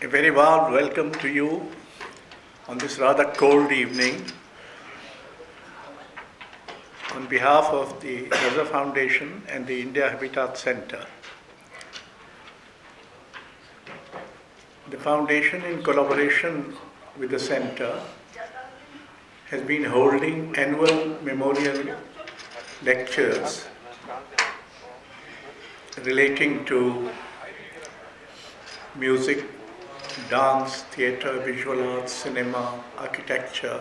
A very warm welcome to you on this rather cold evening. On behalf of the Raza Foundation and the India Habitat Center, the foundation, in collaboration with the center, has been holding annual memorial lectures relating to music, dance, theatre, visual arts, cinema, architecture,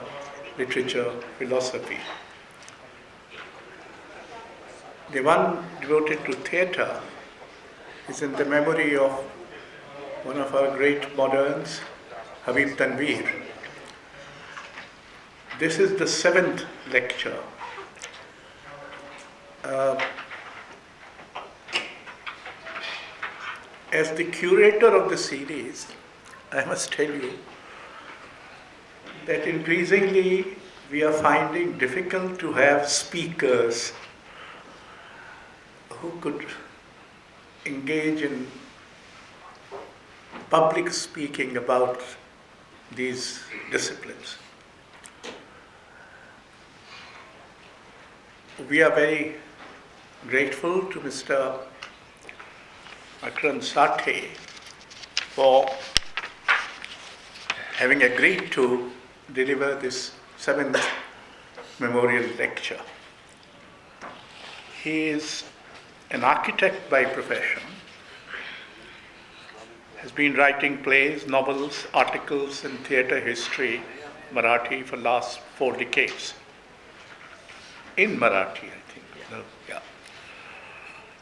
literature, philosophy. The one devoted to theatre is in the memory of one of our great moderns, Habib Tanvir. This is the 7th lecture. As the curator of the series, I must tell you that increasingly we are finding difficult to have speakers who could engage in public speaking about these disciplines. We are very grateful to Mr. Makarand Sathe for having agreed to deliver this 7th memorial lecture. He is an architect by profession, has been writing plays, novels, articles in theatre history, Marathi for last 4 decades. In Marathi, I think. No, yeah.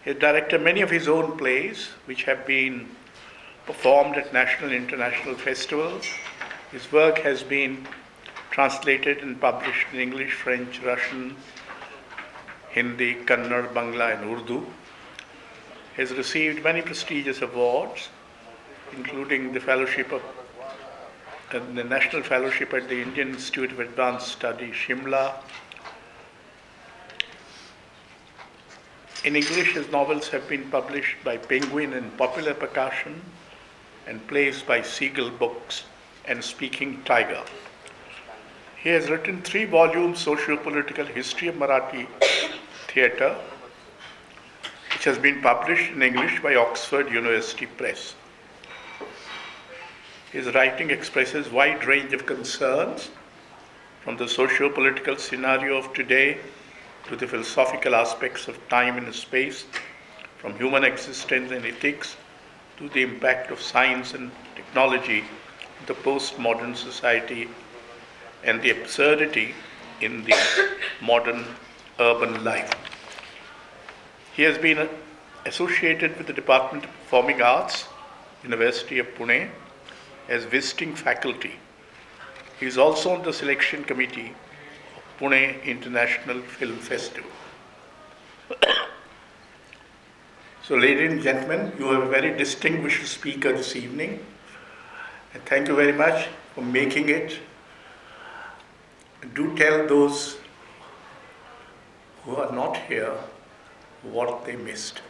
He has directed many of his own plays, which have been performed at national and international festivals. His work has been translated and published in English, French, Russian, Hindi, Kannada, Bangla, and Urdu. He has received many prestigious awards, including the fellowship of the National Fellowship at the Indian Institute of Advanced Study, Shimla. In English, his novels have been published by Penguin and Popular Percussion, and plays by Seagull Books and Speaking Tiger. He has written 3 volumes, Socio-Political History of Marathi Theatre, which has been published in English by Oxford University Press. His writing expresses wide range of concerns, from the socio-political scenario of today to the philosophical aspects of time and space, from human existence and ethics to the impact of science and technology in the postmodern society and the absurdity in the modern urban life. He has been associated with the Department of Performing Arts, University of Pune, as visiting faculty. He is also on the selection committee of Pune International Film Festival. So, ladies and gentlemen, you are a very distinguished speaker this evening, and thank you very much for making it. Do tell those who are not here what they missed.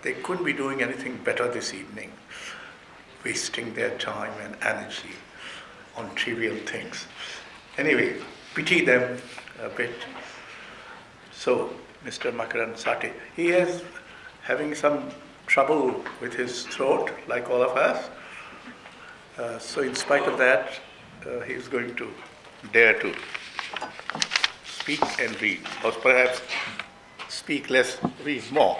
They couldn't be doing anything better this evening, wasting their time and energy on trivial things. Anyway, pity them a bit. So, Mr. Makarand Sathe, he is having some trouble with his throat, like all of us. So in spite of that, he is going to dare to speak and read, or perhaps speak less, read more.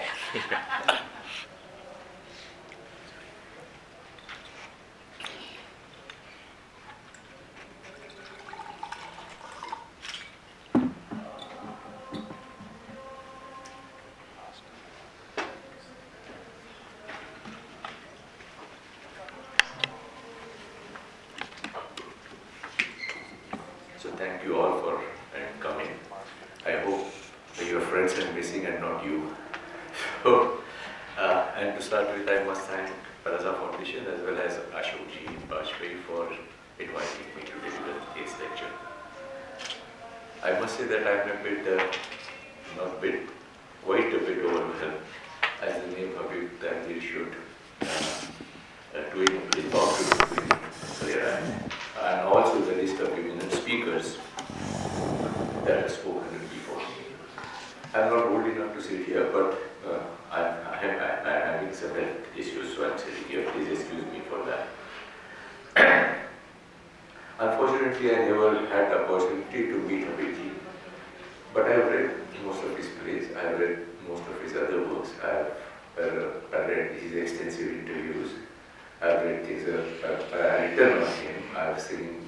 So thank you all for coming. I hope that your friends are missing and not you. And to start with, I must thank Raza Foundation as well as Ashokji Bajpayee for inviting me to deliver this lecture. I must say that I am a bit, quite a bit overwhelmed, as the name Habib Tanvir should to sit here, but I'm having some health issues, so I'm sitting here. Please excuse me for that. Unfortunately, I never had the opportunity to meet Habib, but I have read most of his plays. I have read most of his other works. I have read his extensive interviews. I have read things. I have written on him. I have seen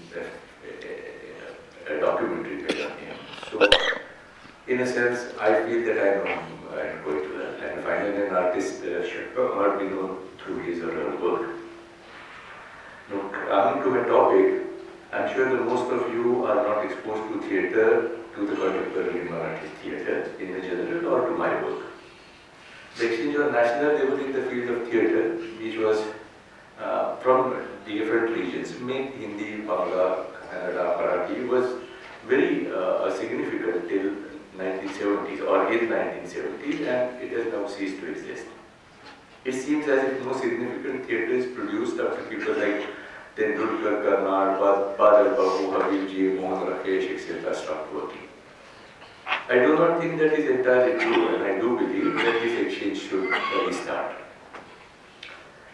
a documentary made on him. So, in a sense, I feel that I know him and going to that. And finally, an artist should not be known through his or her work. Now, coming to my topic, I'm sure that most of you are not exposed to theatre, to the contemporary Marathi theatre in the general, or to my work. The exchange on national level in the field of theatre, which was from different regions, mainly Hindi, Bangla, Kannada, Marathi, was very significant till 1970s or in 1970s, and it has now ceased to exist. It seems as if no significant theatre is produced after people like Tendulkar, Karnal, Badal Babu, Habib, Mohan Rakesh, etc. stopped working. I do not think that is entirely true, and I do believe that this exchange should restart.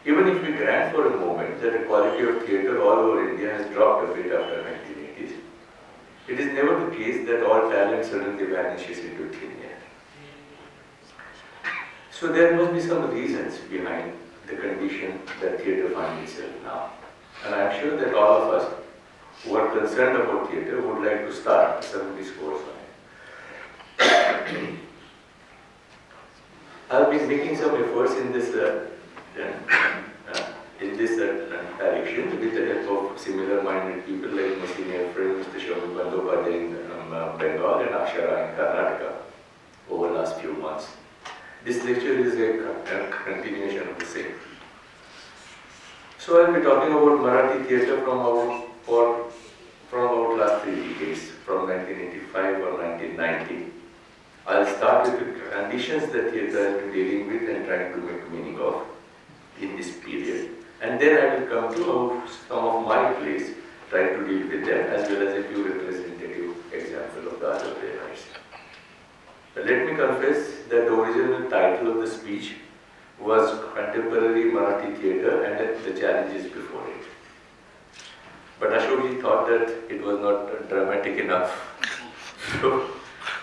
Even if we grant for a moment that the quality of theatre all over India has dropped a bit after 1980s, it is never the case that all talent suddenly vanishes into thin air. So there must be some reasons behind the condition that theatre finds itself now. And I am sure that all of us who are concerned about theatre would like to start some discourse on it. I have been making some efforts in this direction with the help of similar-minded people like my senior friend Mr. Shobhit Bandyopadhyay in Bengal and Akshara in Karnataka over the last few months. This lecture is a continuation of the same. So I'll be talking about Marathi theatre from about last 3 decades, from 1985 or 1990. I'll start with the conditions that theatre has been dealing with and trying to make meaning of in this period. And then I will come to some of my plays, trying to deal with them, as well as a few representative examples of the other playwrights. But let me confess that the original title of the speech was Contemporary Marathi Theatre and the Challenges Before It. But Ashokji thought that it was not dramatic enough, so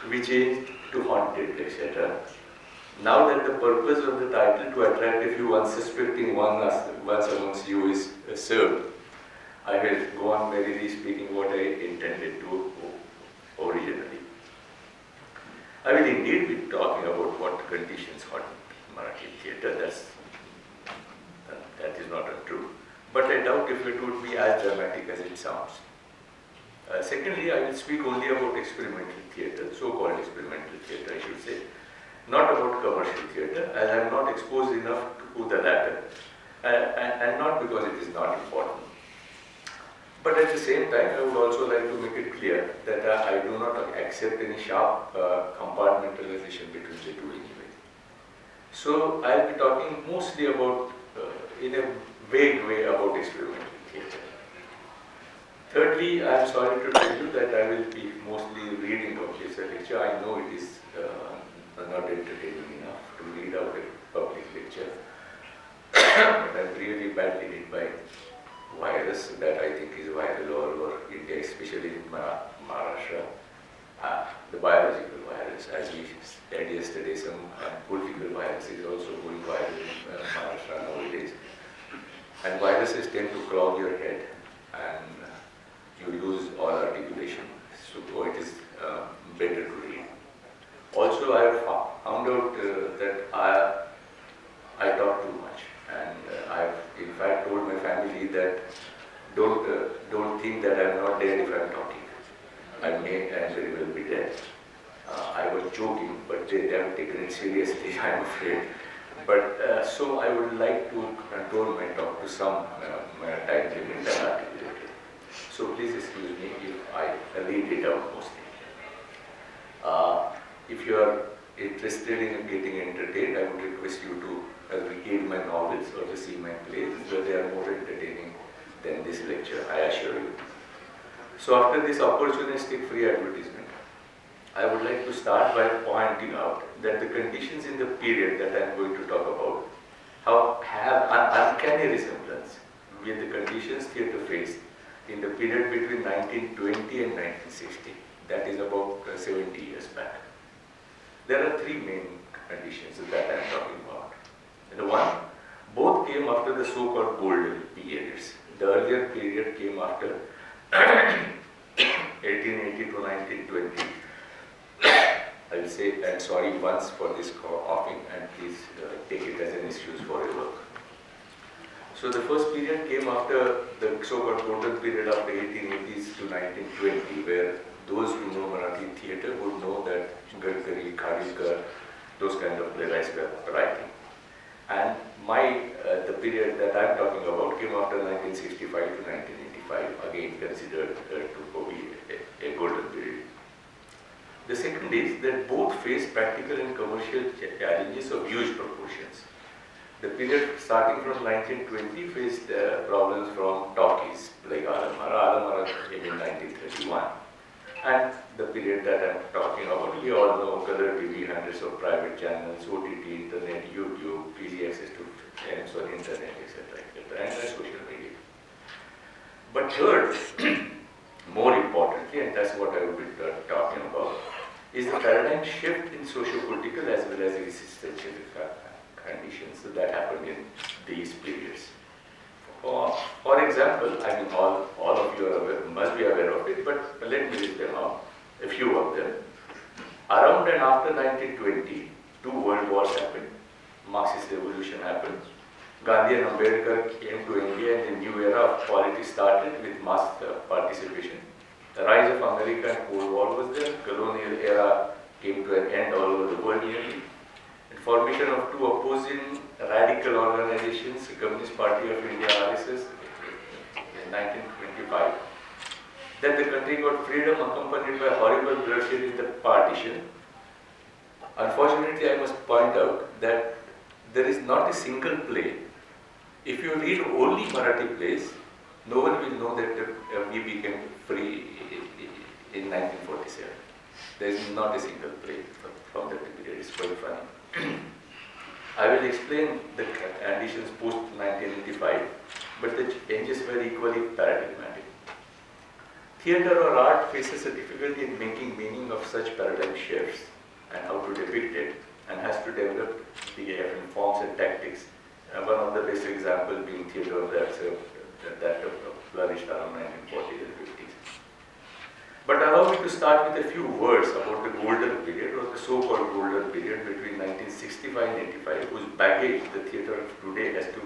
we changed to Haunted, etc. Now that the purpose of the title to attract a few unsuspecting ones amongst you is served, I will go on merrily speaking what I intended to originally. I will indeed be talking about what conditions haunt Marathi theatre. That is not untrue. But I doubt if it would be as dramatic as it sounds. Secondly, I will speak only about experimental theatre, so-called experimental theatre, I should say, not about commercial theatre, as I am not exposed enough to the latter, and not because it is not important. But at the same time, I would also like to make it clear that I do not accept any sharp compartmentalization between the two anyway. So I will be talking mostly about, in a vague way, about experimental theatre. Thirdly, I am sorry to tell you that I will be mostly reading out this lecture. I know it is not entertaining enough to read out a public lecture, but I am really badly hit by virus that I think is viral all over India, especially in Maharashtra. The biological virus, as we said yesterday, some political virus is also going viral in Maharashtra nowadays. And viruses tend to clog your head and you lose all articulation. So it is better to read. Also, I have found out that I talk too much, and I've in fact told my family that don't think that I'm not dead if I'm talking. I may and very well be dead. I was joking, but they haven't taken it seriously, I'm afraid. But so I would like to control my talk to some time limit and articulate it. So please excuse me if I read it out mostly. If you are interested in getting entertained, I would request you to read my novels or to see my plays, where they are more entertaining than this lecture, I assure you. So after this opportunistic free advertisement, I would like to start by pointing out that the conditions in the period that I am going to talk about have an uncanny resemblance with the conditions theatre faced in the period between 1920 and 1960. That is about 70 years back. There are three main conditions that I am talking about. The one, both came after the so-called golden periods. The earlier period came after 1880 to 1920. I will say, and sorry once for this coughing, and please take it as an excuse for your work. So the first period came after the so-called golden period of the 1880s to 1920, where those who know Marathi theatre would know that Gadkari, Khadikar, those kind of playwrights were writing. And the period that I am talking about came after 1965 to 1985, again considered to be a golden period. The second is that both face practical and commercial challenges of huge proportions. The period starting from 1920 faced problems from talkies like Alamara came in 1931. And the period that I am talking about, we all know color TV, hundreds of private channels, OTT, internet, YouTube, easy access to games on internet, etc., and social media. But third, more importantly, and that's what I will be talking about, is the paradigm shift in socio-political as well as existential conditions that happened in these periods. For example, I mean all of you are aware, must be aware of it, but let me list them out, a few of them. Around and after 1920, two world wars happened, Marxist revolution happened, Gandhi and Ambedkar came to India and a new era of politics started with mass participation. The rise of America and Cold War was there, colonial era came to an end all over the world nearly. And formation of two opposing radical organizations, the Communist Party of India, RSS, in 1925. Then the country got freedom accompanied by horrible bloodshed in the partition. Unfortunately, I must point out that there is not a single play. If you read only Marathi plays, no one will know that we became free in 1947. There is not a single play from that period. It's quite funny. I will explain the conditions post 1985, but the changes were equally paradigmatic. Theatre or art faces a difficulty in making meaning of such paradigm shifts and how to depict it, and has to develop the different forms and tactics. One of the best examples being theatre that flourished around 1940s and 50s. But allow me to start with a few words about the golden period, or the so-called golden period between 1965 and 85, whose baggage the theatre of today has to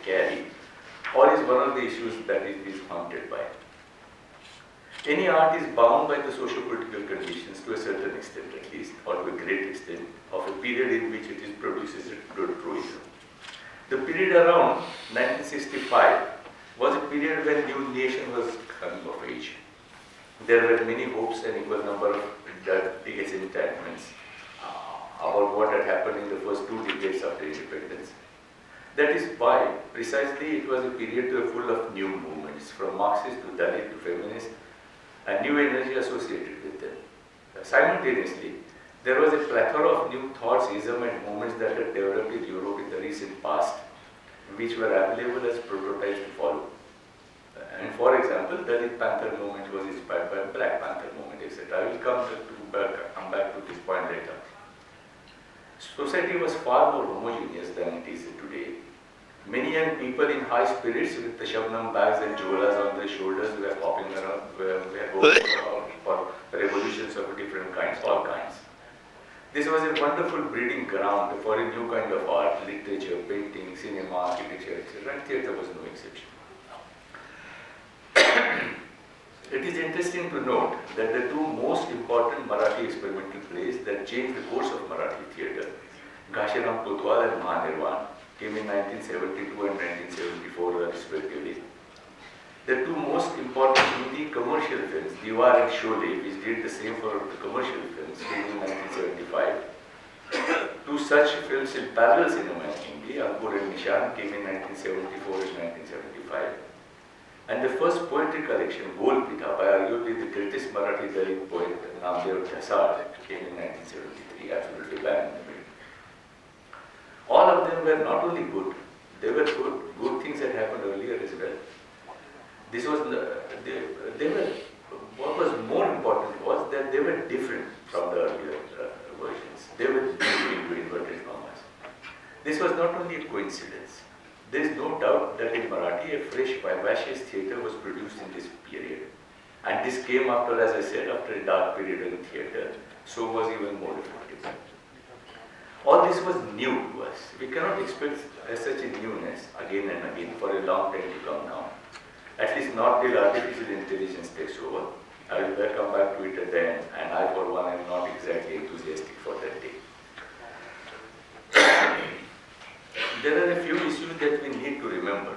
carry, or is one of the issues that it is haunted by. Any art is bound by the socio-political conditions to a certain extent at least, or to a great extent, of a period in which it is produces truism. The period around 1965 was a period when new nation was coming of age. There were many hopes and equal number of disenchantments about what had happened in the first 2 decades after independence. That is why, precisely, it was a period full of new movements, from Marxist to Dalit to feminist, and new energy associated with them. Simultaneously, there was a plethora of new thoughts, ism, and movements that had developed in Europe in the recent past, which were available as prototypes to follow. And for example, the Dalit Panther movement was inspired by Black Panther movement, etc. I will come back to this point later. Society was far more homogeneous than it is today. Many young people in high spirits with the Shabnam bags and jewelers on their shoulders were hopping around, were going for revolutions of different kinds, all kinds. This was a wonderful breeding ground for a new kind of art, literature, painting, cinema, architecture, etc. And theatre was no exception. It is interesting to note that the two most important Marathi experimental plays that changed the course of Marathi theatre, Ghashiram Kotwal and Mahanirvan, came in 1972 and 1974 respectively. The two most important Hindi commercial films, Diwar and Sholay, which did the same for the commercial films, came in 1975. Two such films in parallel cinema in Hindi, Ankur and Nishan, came in 1974 and 1975. And the first poetry collection, Golpita, by arguably the greatest Marathi Dalit poet, Namdev Dhasad, came in 1973, absolutely banned in the middle. All of them were not only good, they were good. Good things had happened earlier as well. This was, they were, what was more important was that they were different from the earlier versions. They were deep into inverted commas. This was not only a coincidence. There is no doubt that in Marathi, a fresh, vivacious theatre was produced in this period. And this came after, as I said, after a dark period in theatre, so was even more effective. All this was new to us. We cannot expect such a newness again and again for a long time to come now. At least not till artificial intelligence takes over. I will come back to it at the end, and I for one am not exactly enthusiastic for that day. There are a few issues that we need to remember,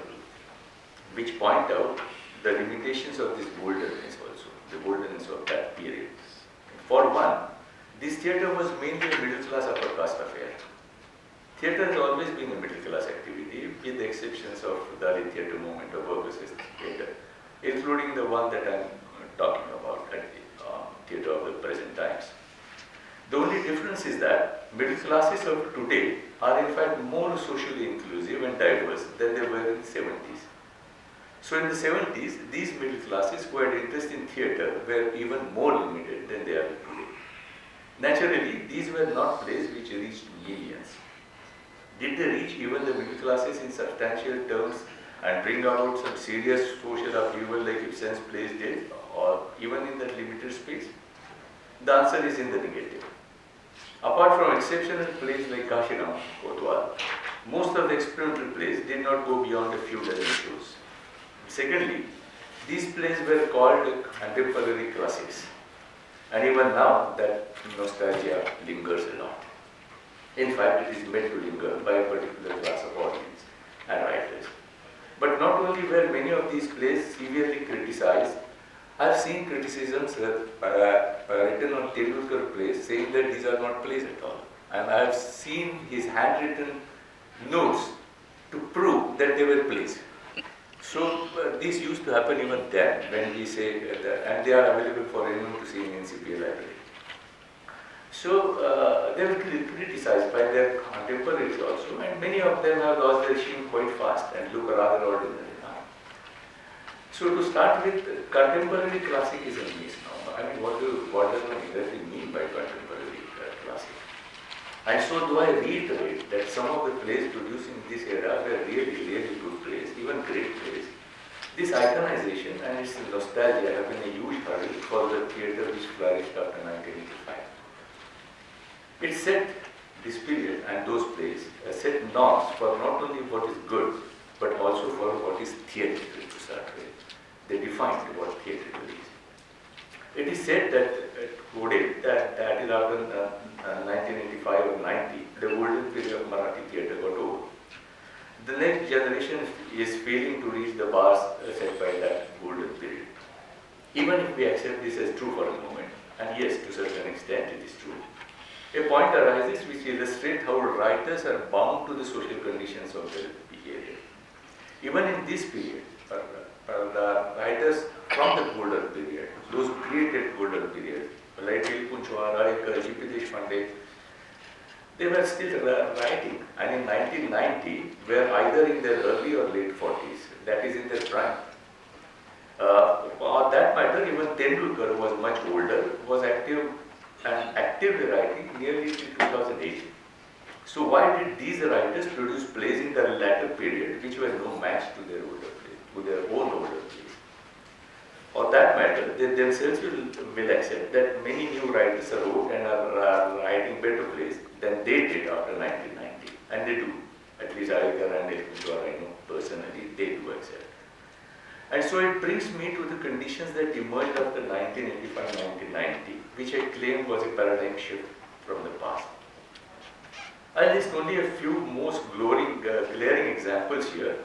which point out the limitations of this wilderness also, the wilderness of that period. For one, this theatre was mainly a middle class upper caste affair. Theatre has always been a middle class activity, with the exceptions of the Dalit theatre movement of workers' theatre, including the one that I am talking about at the theatre of the present times. The only difference is that middle classes of today are in fact more socially inclusive and diverse than they were in the 70s. So in the 70s, these middle classes who had interest in theatre were even more limited than they are today. Naturally, these were not plays which reached millions. Did they reach even the middle classes in substantial terms and bring about some serious social upheaval like Ibsen's plays did, or even in that limited space? The answer is in the negative. Apart from exceptional plays like Kashiram, Kotwal, most of the experimental plays did not go beyond a few dozen shows. Secondly, these plays were called contemporary classics. And even now, that nostalgia lingers a lot. In fact, it is meant to linger by a particular class of audience and writers. But not only were many of these plays severely criticized, I have seen criticisms written on Tendulkar plays saying that these are not plays at all. And I have seen his handwritten notes to prove that they were plays. So this used to happen even then when we say that, and they are available for anyone to see in NCPA library. So they were criticized by their contemporaries also, and many of them have lost their sheen quite fast and look rather ordinary now. So to start with, contemporary classic is a misnomer. I mean, what does one exactly mean by contemporary classic? And so do I reiterate that some of the plays produced in this era were really, really good plays, even great plays. This iconization and its nostalgia have been a huge hurdle for the theatre which flourished after 1985. It set this period and those plays set norms for not only what is good, but also for what is theatrical to start with. They defined what theatrical is. It is said that that is after 1985 or 90, the golden period of Marathi theatre got over. The next generation is failing to reach the bars set by that golden period. Even if we accept this as true for a moment, and yes, to a certain extent it is true, a point arises which illustrates how writers are bound to the social conditions of their period. Even in this period, the writers from the golden period, those who created golden period, like Punchwara, G.P. Deshpande, they were still writing, and in 1990 were either in their early or late 40s, that is in their prime. On that matter, even Tendulkar, who was much older, was active and actively writing nearly till 2008. So why did these writers produce plays in the latter period which were no match to their older plays, to their own older plays? For that matter, they themselves will accept that many new writers wrote and are writing better plays than they did after 1990. And they do. At least Alikar and Elkunchwar, I know personally, they do accept. And so it brings me to the conditions that emerged after 1985-1990, which I claim was a paradigm shift from the past. I'll list only a few most glaring examples here,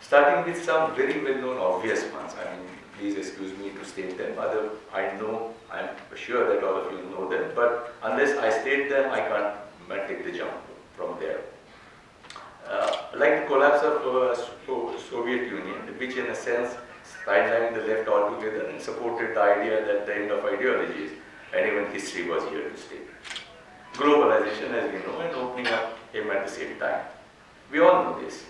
starting with some very well-known obvious ones. I mean, please excuse me to state them. I'm sure that all of you know them, but unless I state them, I can't take the jump from there. Like the collapse of Soviet Union, which which in a sense sidelined the left altogether and supported the idea that the end of ideologies and even history was here to stay. Globalization, as we know, and opening up came at the same time. We all know this.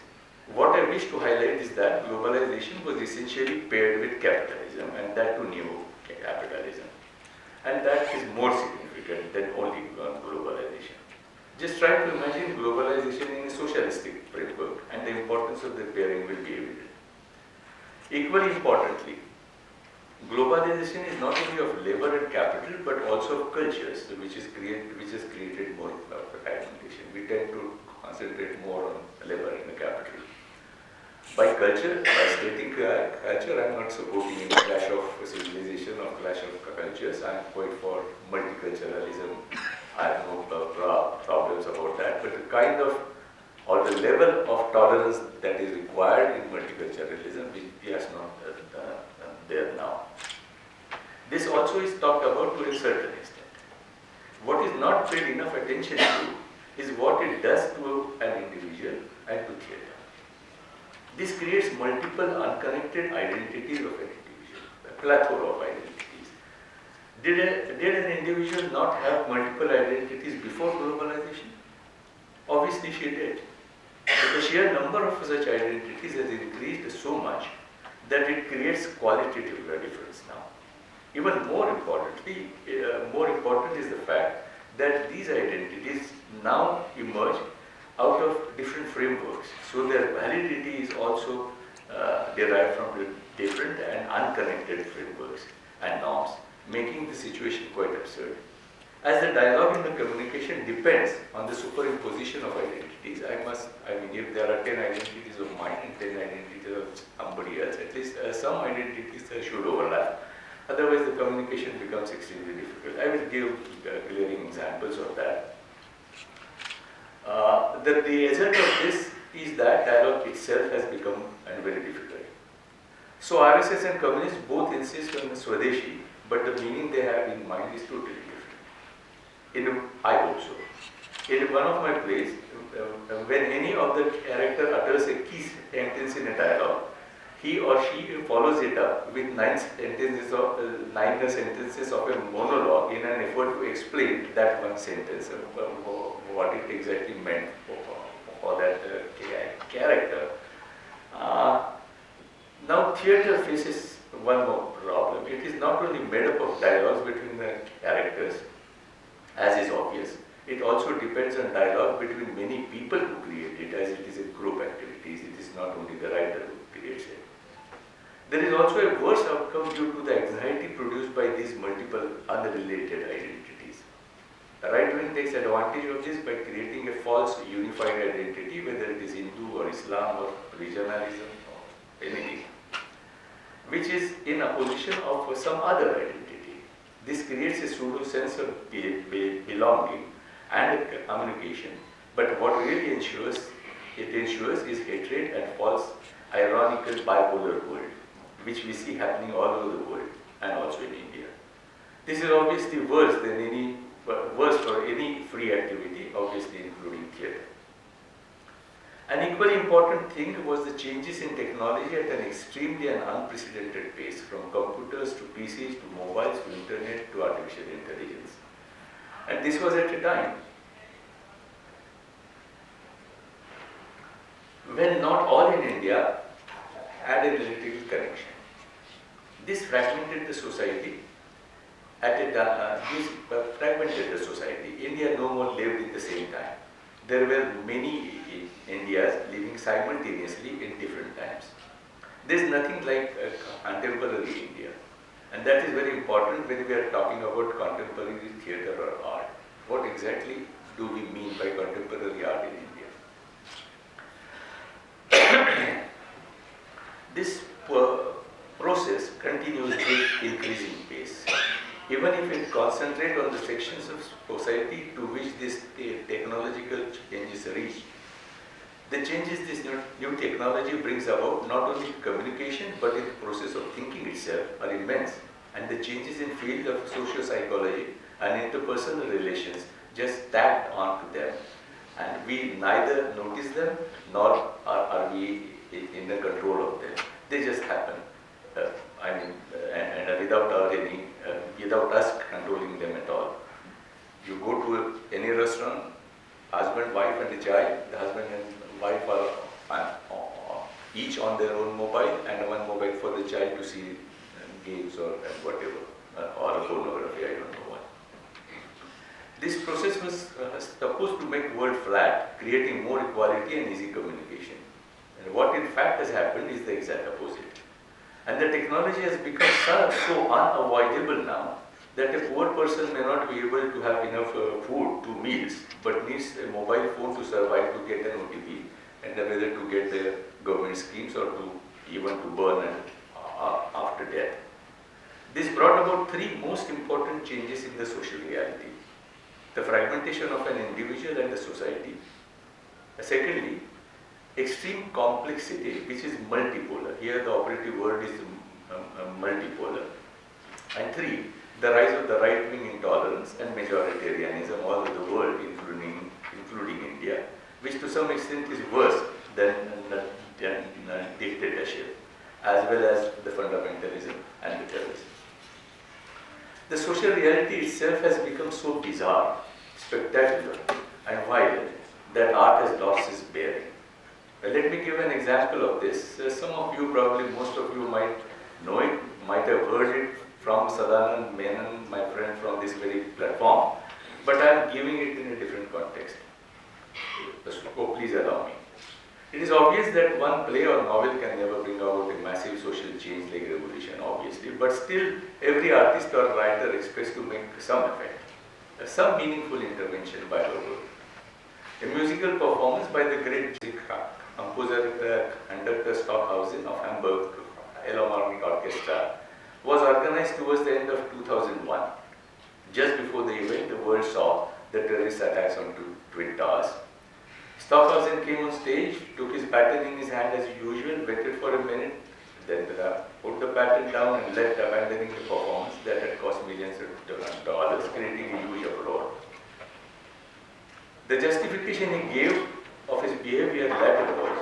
What I wish to highlight is that globalization was essentially paired with capitalism, and that too neo-capitalism. And that is more significant than only globalization. Just try to imagine globalization in a socialistic framework, and the importance of the pairing will be evident. Equally importantly, globalization is not only of labor and capital, but also of cultures, which has created more fragmentation. We tend to concentrate more on labor and the capital. By culture, by stating culture, I am not supporting any clash of civilization or clash of cultures. I am quite for multiculturalism. I have no problems about that. But the kind of, or the level of tolerance that is required in multiculturalism is not there now. This also is talked about to a certain extent. What is not paid enough attention to is what it does to an individual and to theatre. This creates multiple unconnected identities of an individual, a plethora of identities. Did an individual not have multiple identities before globalization? Obviously she did. But the sheer number of such identities has increased so much that it creates qualitative difference now. Even more importantly, more important is the fact that these identities now emerge out of different frameworks. So their validity is also derived from the different and unconnected frameworks and norms, making the situation quite absurd. As the dialogue in the communication depends on the superimposition of identities, I mean, if there are 10 identities of mine and 10 identities of somebody else, at least some identities should overlap. Otherwise, the communication becomes extremely difficult. I will give glaring examples of that. The result of this is that dialogue itself has become very difficult. So RSS and communists both insist on the Swadeshi, but the meaning they have in mind is totally different. I hope so. In one of my plays, when any of the character utters a key sentence in a dialogue, he or she follows it up with nine sentences of a monologue in an effort to explain that one sentence, what it exactly meant for that character. Now theatre faces one more problem. It is not only made up of dialogues between the characters, as is obvious. It also depends on dialogue between many people who create it, as it is a group activities. It is not only the writer who creates it. There is also a worse outcome due to the anxiety produced by these multiple unrelated identities. The right wing takes advantage of this by creating a false unified identity, whether it is Hindu or Islam or regionalism or anything, which is in opposition of some other identity. This creates a pseudo sense of belonging and communication, but what really ensures is hatred and false, ironical bipolar world, which we see happening all over the world and also in India. This is obviously worse for any free activity, obviously including theatre. An equally important thing was the changes in technology at an extremely and unprecedented pace, from computers to PCs to mobiles to internet to artificial intelligence. And this was at a time when not all in India had an electrical connection. This fragmented the society fragmented the society. India no more lived in the same time. There were many Indias living simultaneously in different times. There is nothing like contemporary India. And that is very important when we are talking about contemporary theatre or art. What exactly do we mean by contemporary art in India? This process continues with increasing pace. Even if it concentrates on the sections of society to which this technological changes reach, the changes this new technology brings about, not only communication but in the process of thinking itself, are immense. And the changes in field of socio-psychology and interpersonal relations just tagged on to them. And we neither notice them nor are we in the control of them. They just happen. Without without us controlling them at all. You go to any restaurant, husband, wife, and a child. The husband and wife are each on their own mobile, and one mobile for the child to see games or whatever, or pornography. I don't know what. This process was supposed to make world flat, creating more equality and easy communication. And what in fact has happened is the exact opposite. And the technology has become so unavoidable now that a poor person may not be able to have enough food, 2 meals, but needs a mobile phone to survive, to get an OTP, and whether to get their government schemes or to even to burn after death. This brought about 3 most important changes in the social reality: the fragmentation of an individual and the society. Secondly, extreme complexity, which is multipolar. Here the operative word is multipolar. And 3, the rise of the right-wing intolerance and majoritarianism all over the world, including India, which to some extent is worse than dictatorship, as well as the fundamentalism and the terrorism. The social reality itself has become so bizarre, spectacular, and violent that art has lost its bearing. Let me give an example of this. Some of you, probably most of you might know it, might have heard it from Sadanand Menon, my friend, from this very platform, but I am giving it in a different context. So please allow me. It is obvious that one play or novel can never bring about a massive social change like revolution, obviously, but still every artist or writer expects to make some effect, some meaningful intervention by her work. A musical performance by the great music composer conductor Stockhausen of Hamburg Philharmonic Orchestra was organized towards the end of 2001. Just before the event, the world saw the terrorist attacks on Twin Towers. Stockhausen came on stage, took his baton in his hand as usual, waited for a minute, then put the baton down and left, abandoning the performance that had cost millions of dollars, creating a huge uproar. The justification he gave of his behavior later was,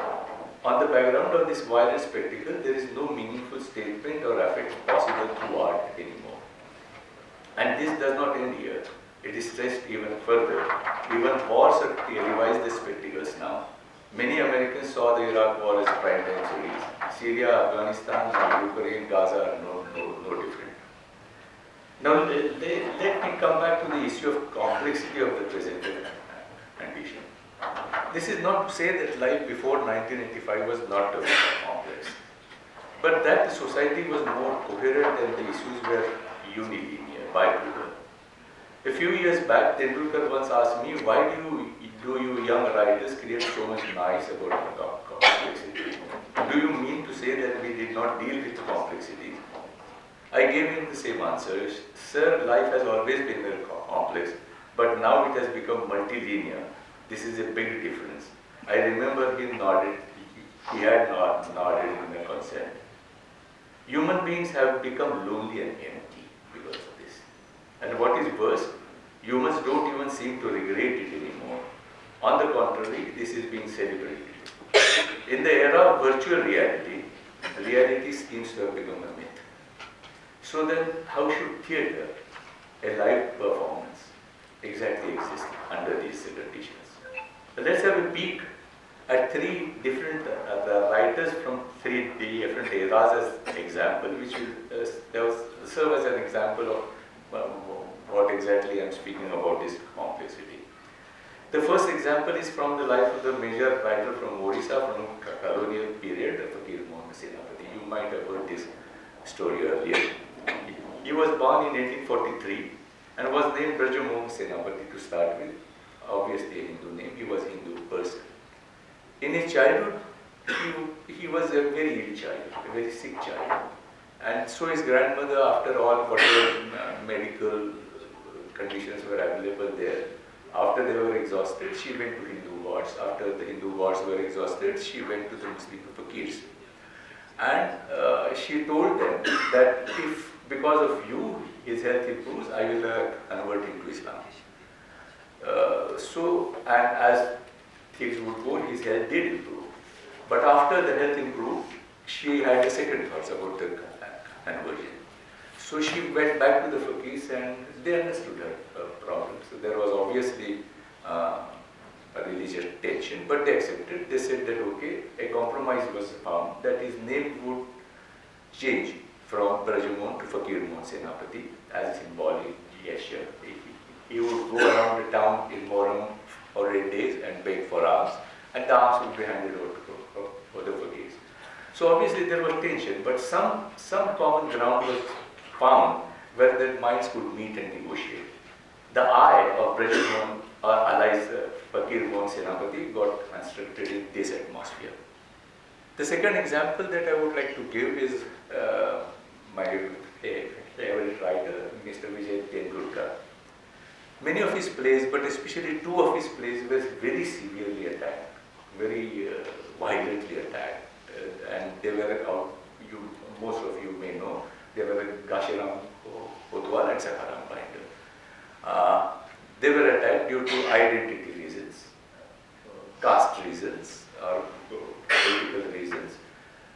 on the background of this violent spectacle, there is no meaningful statement or affect possible through art anymore. And this does not end here. It is stressed even further. Even wars revise the spectacles now. Many Americans saw the Iraq war as prime time series. Syria, Afghanistan, Ukraine, Gaza are no different. Now let me come back to the issue of complexity of the present condition. This is not to say that life before 1985 was not complex, but that the society was more coherent and the issues were unilinear, bipolar. A few years back, Tendulkar once asked me, why do you young writers create so much noise about complexity? Do you mean to say that we did not deal with complexity? I gave him the same answer. Sir, life has always been very complex, but now it has become multilinear. This is a big difference. I remember he nodded. He had nodded in consent. Human beings have become lonely and empty because of this. And what is worse, humans don't even seem to regret it anymore. On the contrary, this is being celebrated. In the era of virtual reality, reality seems to have become a myth. So then, how should theatre, a live performance, exactly exist under these conditions? So let's have a peek at 3 different writers from 3 different eras as example, which will serve as an example of what exactly I am speaking about is complexity. The first example is from the life of the major writer from Odisha from colonial period, Habib Tanvir. You might have heard this story earlier. He was born in 1843 and was named Brajamohan Senapati to start with. Obviously a Hindu name, he was a Hindu person. In his childhood, he was a very ill child, a very sick child. And so his grandmother, after all, whatever medical conditions were available there, after they were exhausted, she went to Hindu gods. After the Hindu gods were exhausted, she went to the Muslim fakirs. And she told them that if, because of you, his health improves, I will convert him to Islam. And as things would go, his health did improve. But after the health improved, she had a second thoughts about the conversion. So she went back to the fakirs and they understood her problem. So there was obviously a religious tension, but they accepted. They said that okay, a compromise was found that his name would change from Brajamon to Fakir Mon Senapati as a symbolic gesture. He would go around the town in Moram for 8 days and beg for alms, and the alms would be handed over to the fakirs. So obviously there was tension, but some common ground was found where the minds could meet and negotiate. The eye of Brajamon allies Fakir Mon Senapati got constructed in this atmosphere. The second example that I would like to give is my favorite writer, Mr. Vijay Tendulkar. Many of his plays, but especially two of his plays, were very severely attacked, very violently attacked, and they were most of you may know, they were Gashiram Kotwal and Sakaram Binder. They were attacked due to identity reasons, caste reasons, or political reasons.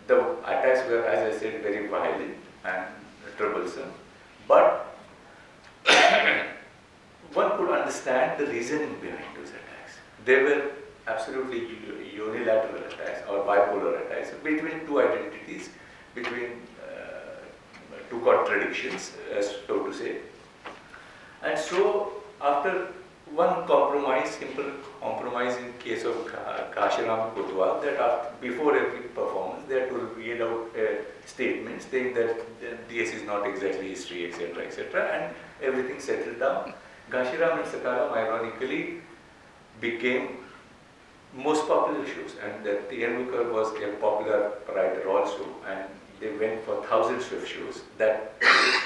The attacks were, as I said, very violent and troublesome, but one could understand the reasoning behind those attacks. They were absolutely unilateral attacks or bipolar attacks between two identities, between two contradictions, so to say. And so, after one compromise, simple compromise in case of Kashiram Kotwal, that before every performance they had to read out a statement saying that this is not exactly history, etc., etc., and everything settled down. Gashiram and Sakaram ironically became most popular shows, and that Tendulkar was a popular writer also, and they went for thousands of shows. That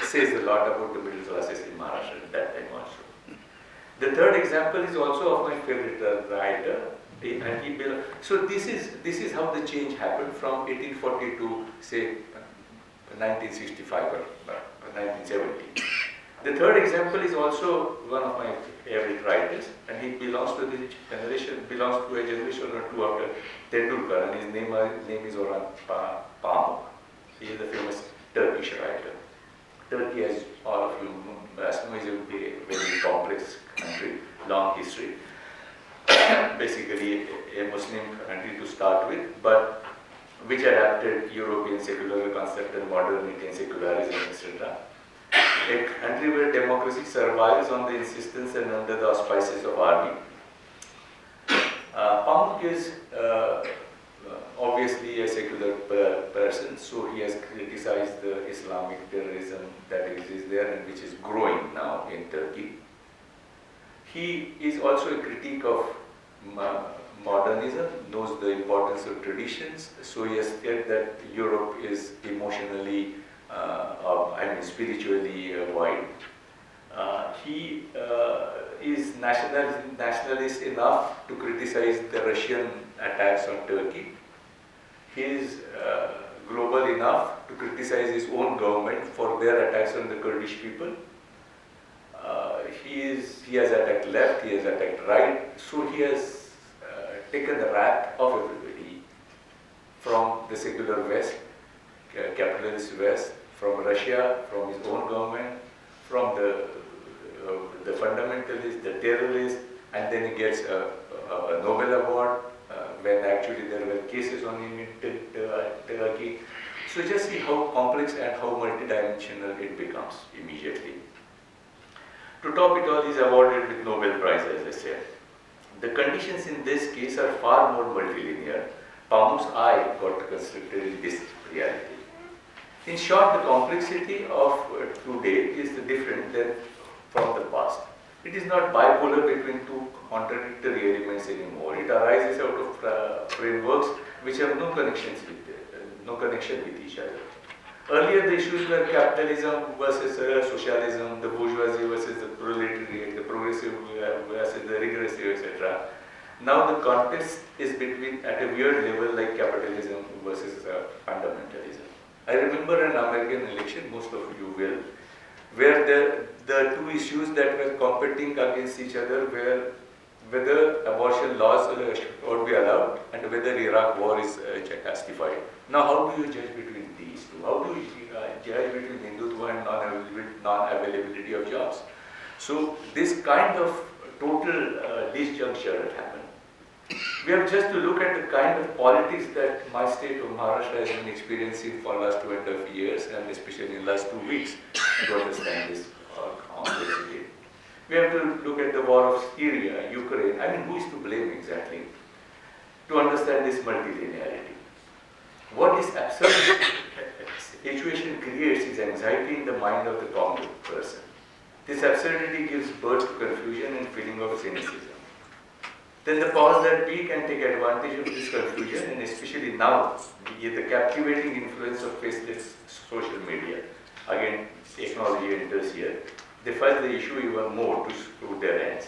says a lot about the middle classes in Maharashtra at that time also. The third example is also of my favorite writer, and so this is how the change happened from 1840 to say 1965 or 1970. The third example is also one of my favorite writers, and he belongs to a generation or two after Tendulkar, and his name is Orhan Pamuk. He is a famous Turkish writer. Turkey, as all of you know, is a very complex country, long history. Basically a Muslim country to start with, but which adapted European secular concept and modernity and secularism, etc. A country where democracy survives on the insistence and under the auspices of army. Pamuk is obviously a secular person, so he has criticized the Islamic terrorism that exists there and which is growing now in Turkey. He is also a critic of modernism, knows the importance of traditions, so he has said that Europe is emotionally, spiritually void. He is nationalist enough to criticize the Russian attacks on Turkey. He is global enough to criticize his own government for their attacks on the Kurdish people. He has attacked left, he has attacked right, so he has taken the wrath of everybody, from the secular West, capitalist West, from Russia, from his own government, from the fundamentalists, the terrorists, and then he gets a Nobel Award when actually there were cases on him in Turkey. So just see how complex and how multidimensional it becomes immediately. To top it all, he is awarded with Nobel Prize, as I said. The conditions in this case are far more multilinear. Pamuk's eye got constructed in this reality. In short, the complexity of today is different than from the past. It is not bipolar between two contradictory elements anymore. It arises out of frameworks which have no connection with each other. Earlier, the issues were capitalism versus socialism, the bourgeoisie versus the proletariat, the progressive versus the regressive, etc. Now the contest is between, at a weird level, like capitalism versus fundamentalism. I remember an American election, most of you will, where the two issues that were competing against each other were whether abortion laws would be allowed and whether Iraq war is justified. Now, how do you judge between these two? How do you judge between Hindutva and non-availability of jobs? So, this kind of total disjuncture had happened. We have just to look at the kind of politics that my state of Maharashtra has been experiencing for the last 2.5 years and especially in the last 2 weeks to understand this complexity. We have to look at the war of Syria, Ukraine. I mean, who is to blame exactly? To understand this multilinearity. What this absurd situation creates is anxiety in the mind of the common person. This absurdity gives birth to confusion and feeling of cynicism. Then the powers that be can take advantage of this confusion, and especially now, with the captivating influence of faceless social media. Again, technology enters here. They fight the issue even more to suit their ends.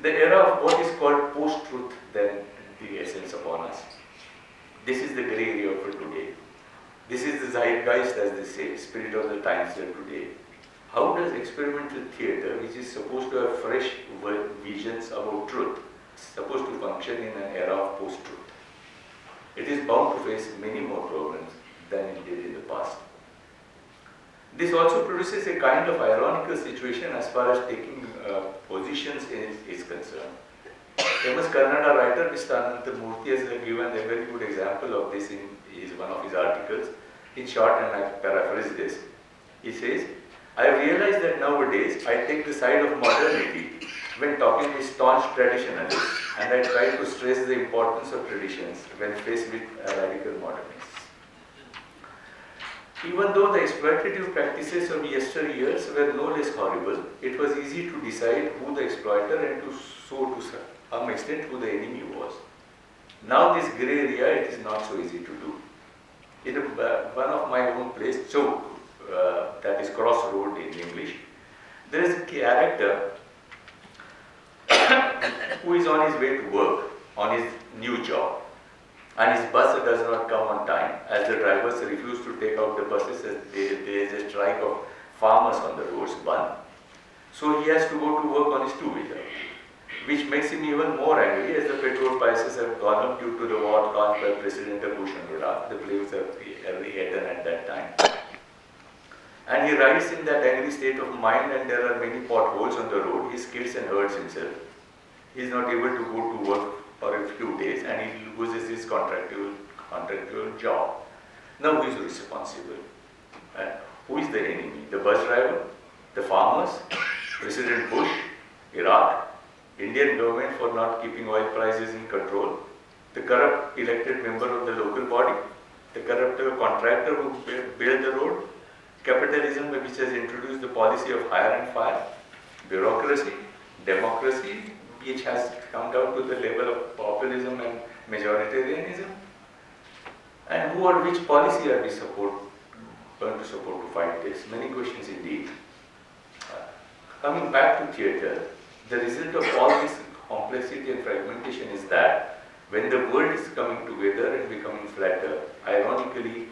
The era of what is called post-truth then the essence upon us. This is the grey area for today. This is the zeitgeist, as they say, spirit of the times here today. How does experimental theatre, which is supposed to have fresh visions about truth, supposed to function in an era of post-truth? It is bound to face many more problems than it did in the past. This also produces a kind of ironical situation as far as taking positions is concerned. Famous Kannada writer Mr. Ananta Murthy has given a very good example of this in one of his articles. In short, and I paraphrase this, he says, I have realized that nowadays I take the side of modernity when talking with staunch traditionalists, and I try to stress the importance of traditions when faced with radical modernists. Even though the exploitative practices of yesteryears were no less horrible, it was easy to decide who the exploiter and to some extent who the enemy was. Now this grey area, it is not so easy to do. In one of my own place, Chowk, that is crossroad in English, there is a character who is on his way to work, on his new job, and his bus does not come on time as the drivers refuse to take out the buses as there is a strike of farmers on the roads, Ban. So he has to go to work on his two-wheeler, which makes him even more angry as the petrol prices have gone up due to the war launched by President Bush in Iraq. The play was early hidden at that time. And he rides in that angry state of mind, and there are many potholes on the road. He skids and hurts himself. He is not able to go to work for a few days, and he loses his contractual job. Now who is responsible? Who is the enemy? The bus driver? The farmers? President Bush? Iraq? Indian government for not keeping oil prices in control? The corrupt elected member of the local body? The corrupt contractor who built the road? Capitalism, which has introduced the policy of hire and fire? Bureaucracy? Democracy, which has come down to the level of populism and majoritarianism? And who or which policy are we going to support to fight this? Many questions indeed. Coming back to theatre, the result of all this complexity and fragmentation is that when the world is coming together and becoming flatter, ironically,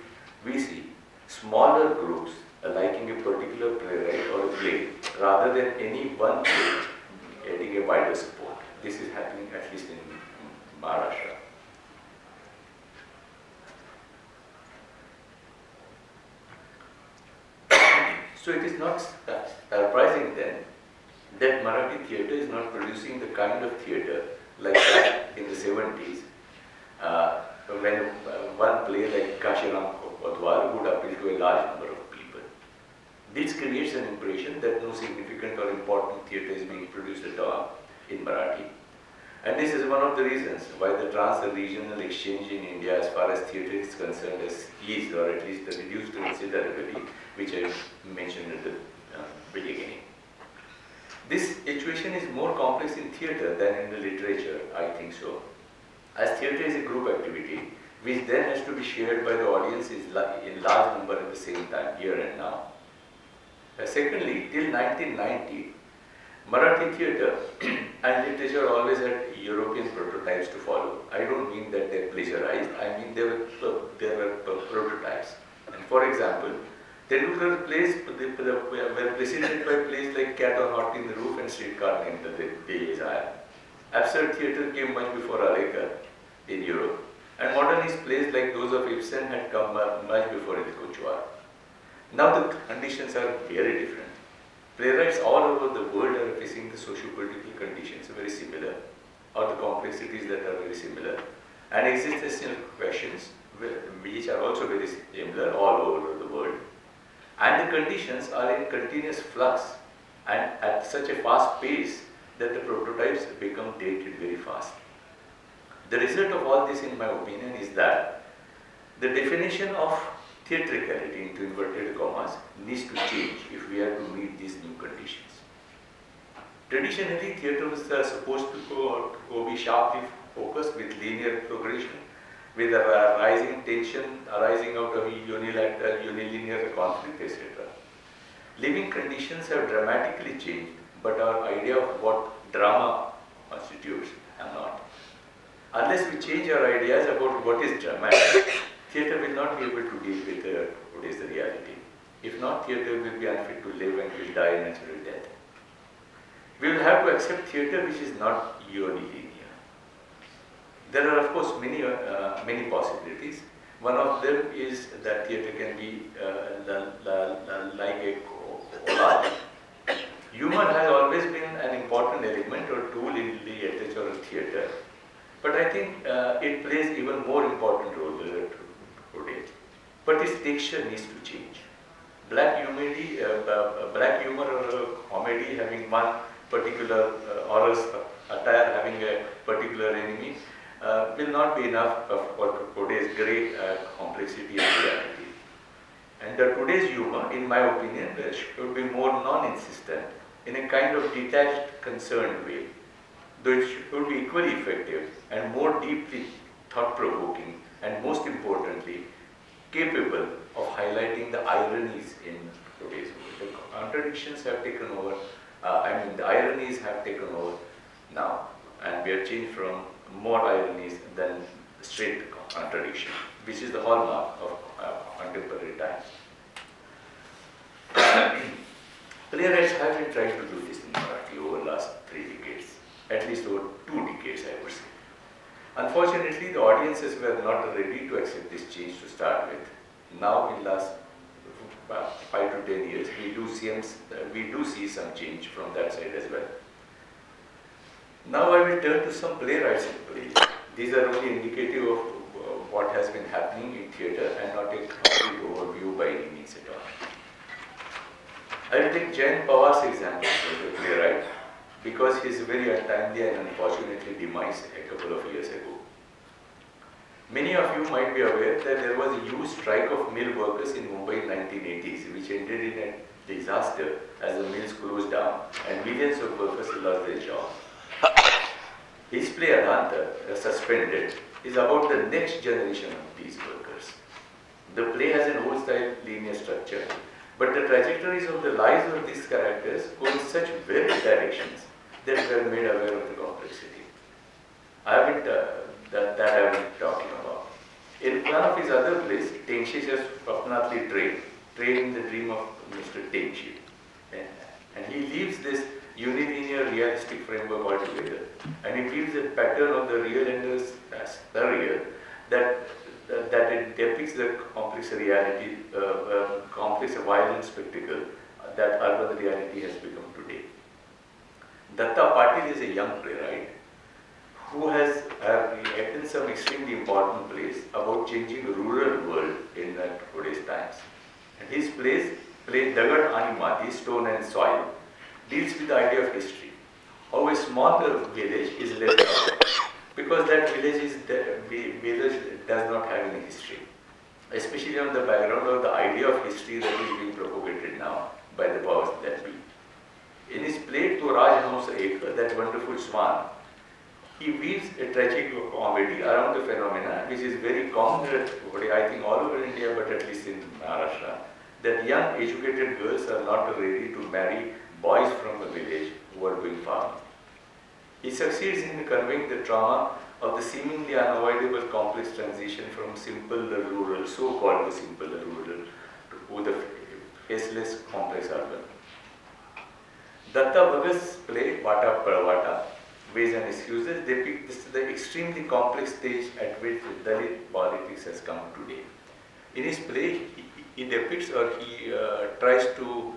we see smaller groups liking a particular playwright or a play rather than any one play getting a wider support. This is happening at least in Maharashtra. So it is not surprising then that Marathi theatre is not producing the kind of theatre like that in the 70s, when one play like Kashiram Kodwar would appeal to a large number of people. This creates an impression that no significant or important theatre is being produced at all in Marathi. And this is one of the reasons why the trans-regional exchange in India as far as theatre is concerned is eased, or at least reduced considerably, which I mentioned at the beginning. This situation is more complex in theatre than in the literature, I think so. As theatre is a group activity, which then has to be shared by the audience in large number at the same time, here and now. Secondly, till 1990, Marathi theatre and literature always had European prototypes to follow. I don't mean that they're plagiarized, I mean they were prototypes. And for example, Telugu plays were preceded by plays like Cat on Hot in the Roof and Streetcar Named Desire. Absurd theatre came much before Aleka in Europe, and modernist plays like those of Ibsen had come much before El Cochuar. Now the conditions are very different. Playwrights all over the world are facing the socio-political conditions very similar, or the complexities that are very similar, and existential questions which are also very similar all over the world. And the conditions are in continuous flux and at such a fast pace that the prototypes become dated very fast. The result of all this, in my opinion, is that the definition of theatricality into inverted commas needs to change if we are to meet these new conditions. Traditionally, theatre was supposed to be sharply focused with linear progression, with a rising tension arising out of unilinear conflict, etc. Living conditions have dramatically changed, but our idea of what drama constitutes have not. Unless we change our ideas about what is dramatic, theatre will not be able to deal with today's reality. If not, theatre will be unfit to live and will die a natural death. We will have to accept theatre which is not unilinear. There are, of course, many possibilities. One of them is that theatre can be like a collage. Humor has always been an important element or tool in literature or theatre, but I think it plays even more important role today. But its texture needs to change. Black humor or comedy having one particular or attire having a particular enemy will not be enough for today's great complexity and reality. And today's humor, in my opinion, should be more non-insistent, in a kind of detached, concerned way, though it should be equally effective and more deeply thought-provoking, and most importantly, capable of highlighting the ironies in today's world. The contradictions have taken over, the ironies have taken over now, and we have changed from more ironies than straight contradiction, which is the hallmark of contemporary times. Playwrights have been trying to do this in Marathi over the last 3 decades, at least over 2 decades, I would say. Unfortunately, the audiences were not ready to accept this change to start with. Now, in the last 5 to 10 years, we do see some change from that side as well. Now I will turn to some playwrights and plays. These are only indicative of what has been happening in theatre and not a complete overview by any means at all. I will take Jain Pawar's example as a playwright because his very untimely and unfortunately demise a couple of years ago. Many of you might be aware that there was a huge strike of mill workers in Mumbai in 1980s, which ended in a disaster as the mills closed down and millions of workers lost their jobs. His play Adanta, Suspended, is about the next generation of these workers. The play has an old-style linear structure, but the trajectories of the lives of these characters go in such varied directions that we are made aware of the complexity. I have been talking about. In one of his other plays, Tengshi says Papnatli train in the dream of Mr. Tengshi. And he leaves this unilinear realistic framework altogether, and it gives a pattern of the real and the surreal that it depicts the complex reality, complex violent spectacle that urban reality has become today. Datta Patil is a young playwright who has written some extremely important plays about changing the rural world in today's times. And his play Dagad Ani Mati, Stone and Soil, deals with the idea of history. How a small village is left out because that village does not have any history, especially on the background of the idea of history that is being propagated now by the powers that be. In his play To Raj Hamsa Ek, that wonderful swan, he weaves a tragic comedy around the phenomena which is very common, I think all over India, but at least in Maharashtra, that young educated girls are not ready to marry boys from a village who are doing farming. He succeeds in conveying the trauma of the seemingly unavoidable complex transition from simple rural, so-called simple rural, to the faceless complex urban. Datta Bhagat's play Vata Pravata ways and excuses, they pick the extremely complex stage at which Dalit politics has come today. In his play, he depicts or he tries to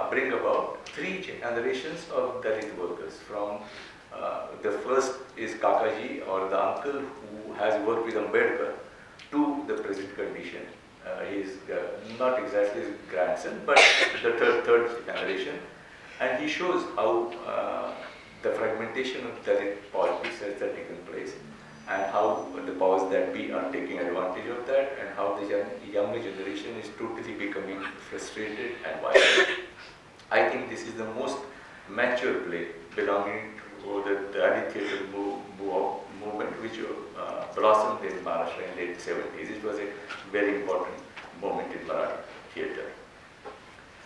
bring about three generations of Dalit workers. From the first is Kakaji, or the uncle who has worked with Ambedkar, to the present condition. He is not exactly his grandson, but the third generation. And he shows how the fragmentation of Dalit politics has taken place, and how the powers that be are taking advantage of that, and how the younger generation is totally becoming frustrated and violent. I think this is the most mature play belonging to the Dalit theatre movement, which blossomed in Maharashtra in the late 70s. It was a very important moment in Marathi theatre.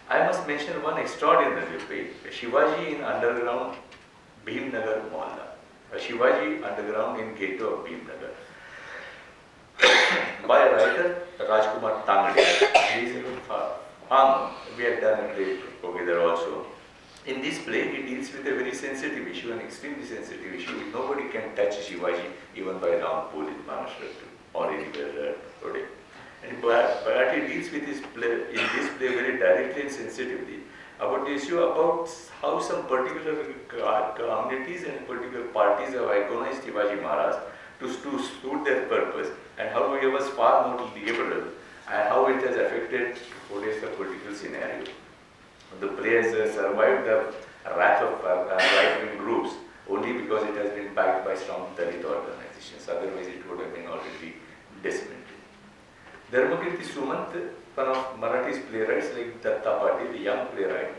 I must mention one extraordinary play, Shivaji in underground Bhimnagar Mohalla. Shivaji underground in ghetto of Bhimnagar, by a writer Rajkumar Tangde. He is a farmer. We have done a play together also. In this play, he deals with a very sensitive issue, an extremely sensitive issue. Nobody can touch Shivaji even by a round pool in Maharashtra or anywhere today. But he deals with his play, in this play very directly and sensitively about the issue about how some particular communities and particular parties have iconized Shivaji Maharaj to suit their purpose, and how he was far more liberal, and how it has affected today's political scenario. The play has survived the wrath of right-wing groups only because it has been backed by strong Dalit organizations. Otherwise, it would have been already decimated. Dharmakirti Sumant, one of Marathi's playwrights like Datta Patil, the young playwright,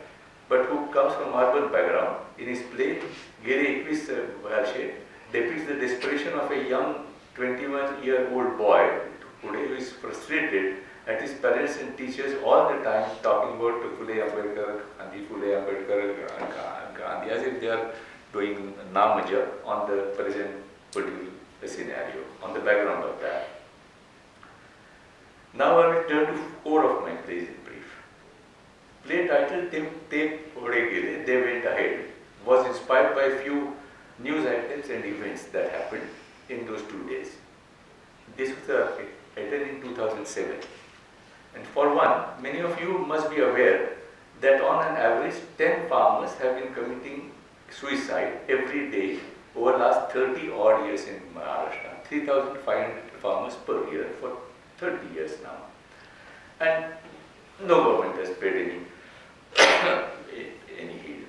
but who comes from urban background, in his play, Gere 21 Varshe, depicts the desperation of a young 21-year-old boy today who is frustrated at his parents and teachers all the time talking about Phule Ambedkar, Gandhi, as if they are doing namaja on the present political scenario, on the background of that. Now I will turn to core of my plays in brief. Play titled Te Ode Gele, They Went Ahead, was inspired by a few news items and events that happened in those 2 days. This was written in 2007. And for one, many of you must be aware that on an average 10 farmers have been committing suicide every day over the last 30 odd years in Maharashtra. 3,500 farmers per year for 30 years now. And no government has paid any heed.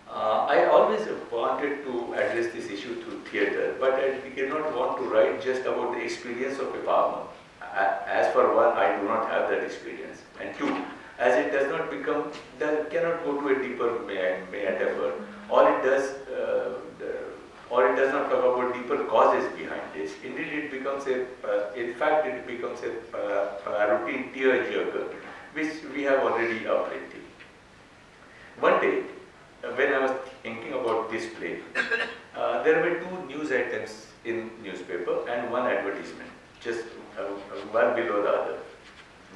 I always wanted to address this issue through theatre, but I did not want to write just about the experience of a farmer. As for one, I do not have that experience. And two, as it does not become, that cannot go to a deeper metaphor. Or it does not talk about deeper causes behind this. Indeed, it becomes in fact, it becomes a routine tear-jerker, which we have already plenty. One day, when I was thinking about this play, there were 2 news items in newspaper and 1 advertisement, just one below the other.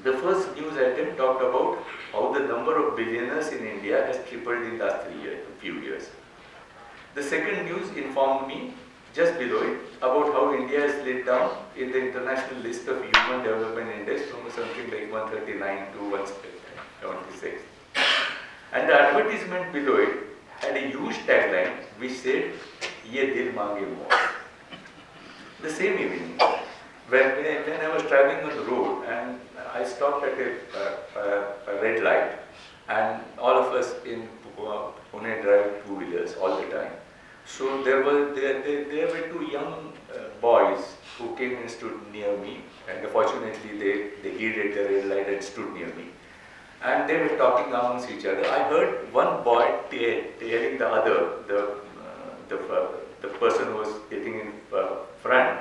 The first news item talked about how the number of billionaires in India has tripled in the last few years. The second news informed me, just below it, about how India is laid down in the international list of Human Development Index from something like 139 to 176. And the advertisement below it had a huge tagline which said, "Ye dil mange more." The same evening, when I was traveling on the road and I stopped at a red light, and all of us in Pune drive 2-wheelers all the time. So there were 2 young boys who came and stood near me, and fortunately they heeded the red light and stood near me. And they were talking amongst each other. I heard one boy telling the other, the person who was sitting in front,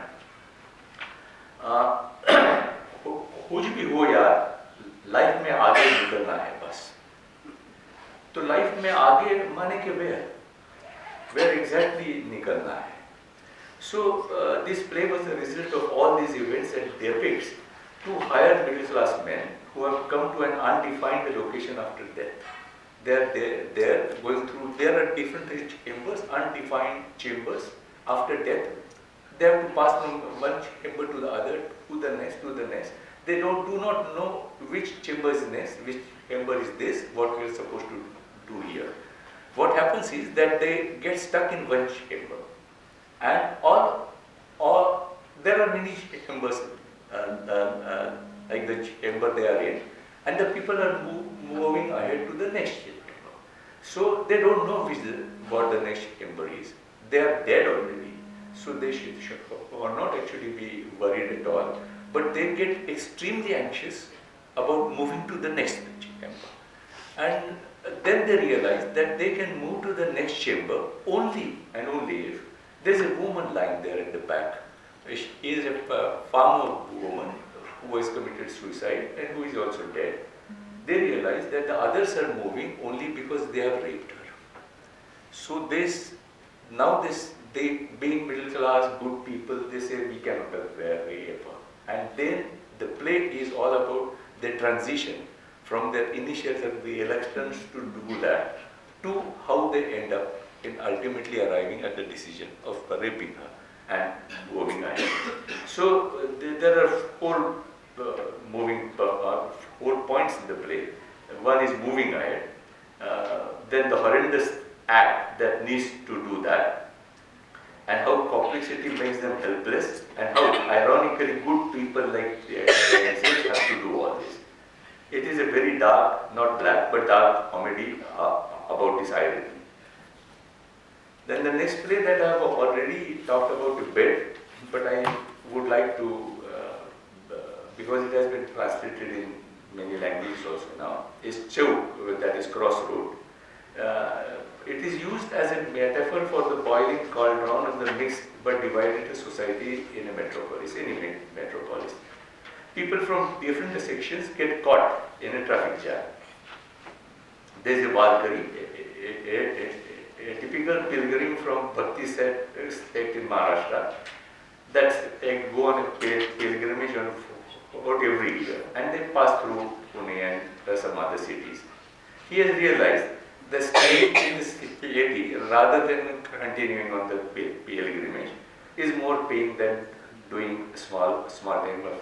कुछ भी हो यार, life में आगे निकलना है बस. तो लाइफ में आगे माने के where exactly निकलना है. So this play was the result of all these events and depicts 2 higher middle class men who have come to an undefined location after death. They're going through, there are different chambers, undefined chambers. After death, they have to pass from one chamber to the other, to the next, to the next. They do not know which chamber is next, which chamber is this, what we are supposed to do here. What happens is that they get stuck in one chamber, and there are many chambers like the chamber they are in, and the people are moving ahead to the next chamber. So they don't know what the next chamber is. They are dead already, so they should not actually be worried at all. But they get extremely anxious about moving to the next chamber, and then they realize that they can move to the next chamber only and only if there is a woman lying there at the back. She is a farmer woman who has committed suicide and who is also dead. They realize that the others are moving only because they have raped her. So they being middle class, good people, they say we cannot rape her. And then the play is all about the transition from their initial reluctance to do that to how they end up in ultimately arriving at the decision of raping her and moving ahead. So there are four points in the play. One is moving ahead, then the horrendous act that needs to do that, and how complexity makes them helpless, and how ironically good people like themselves have to do all this. It is a very dark, not black, but dark comedy about this irony. Then the next play that I have already talked about a bit, but I would like to, because it has been translated in many languages also now, is Chouk, that is crossroad. It is used as a metaphor for the boiling cauldron of the mixed but divided society in a metropolis, any metropolis. People from different sections get caught in a traffic jam. There is a Valkyrie, a typical pilgrim from Bhakti sect in Maharashtra, that they go on a pilgrimage about every year, and they pass through Pune and some other cities. He has realized the staying in the city rather than continuing on the pilgrimage is more pain than doing small time of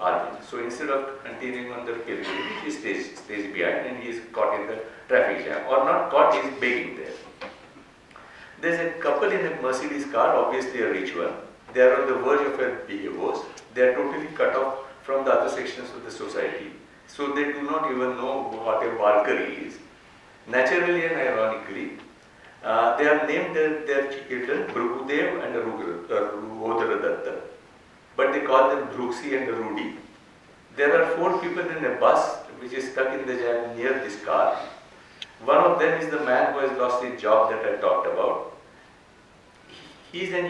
arguing. So instead of continuing on the pilgrimage, he stays behind and he is caught in the traffic jam, or not caught, he is begging there. There is a couple in a Mercedes car, obviously a rich one. They are on the verge of a divorce. They are totally cut off from the other sections of the society. So they do not even know what a Valkyrie is. Naturally and ironically, they have named their children Bhrugudev and Rudra, but they call them Dhruksi and Rudi. There are 4 people in a bus which is stuck in the jam near this car. One of them is the man who has lost his job that I talked about. He's with an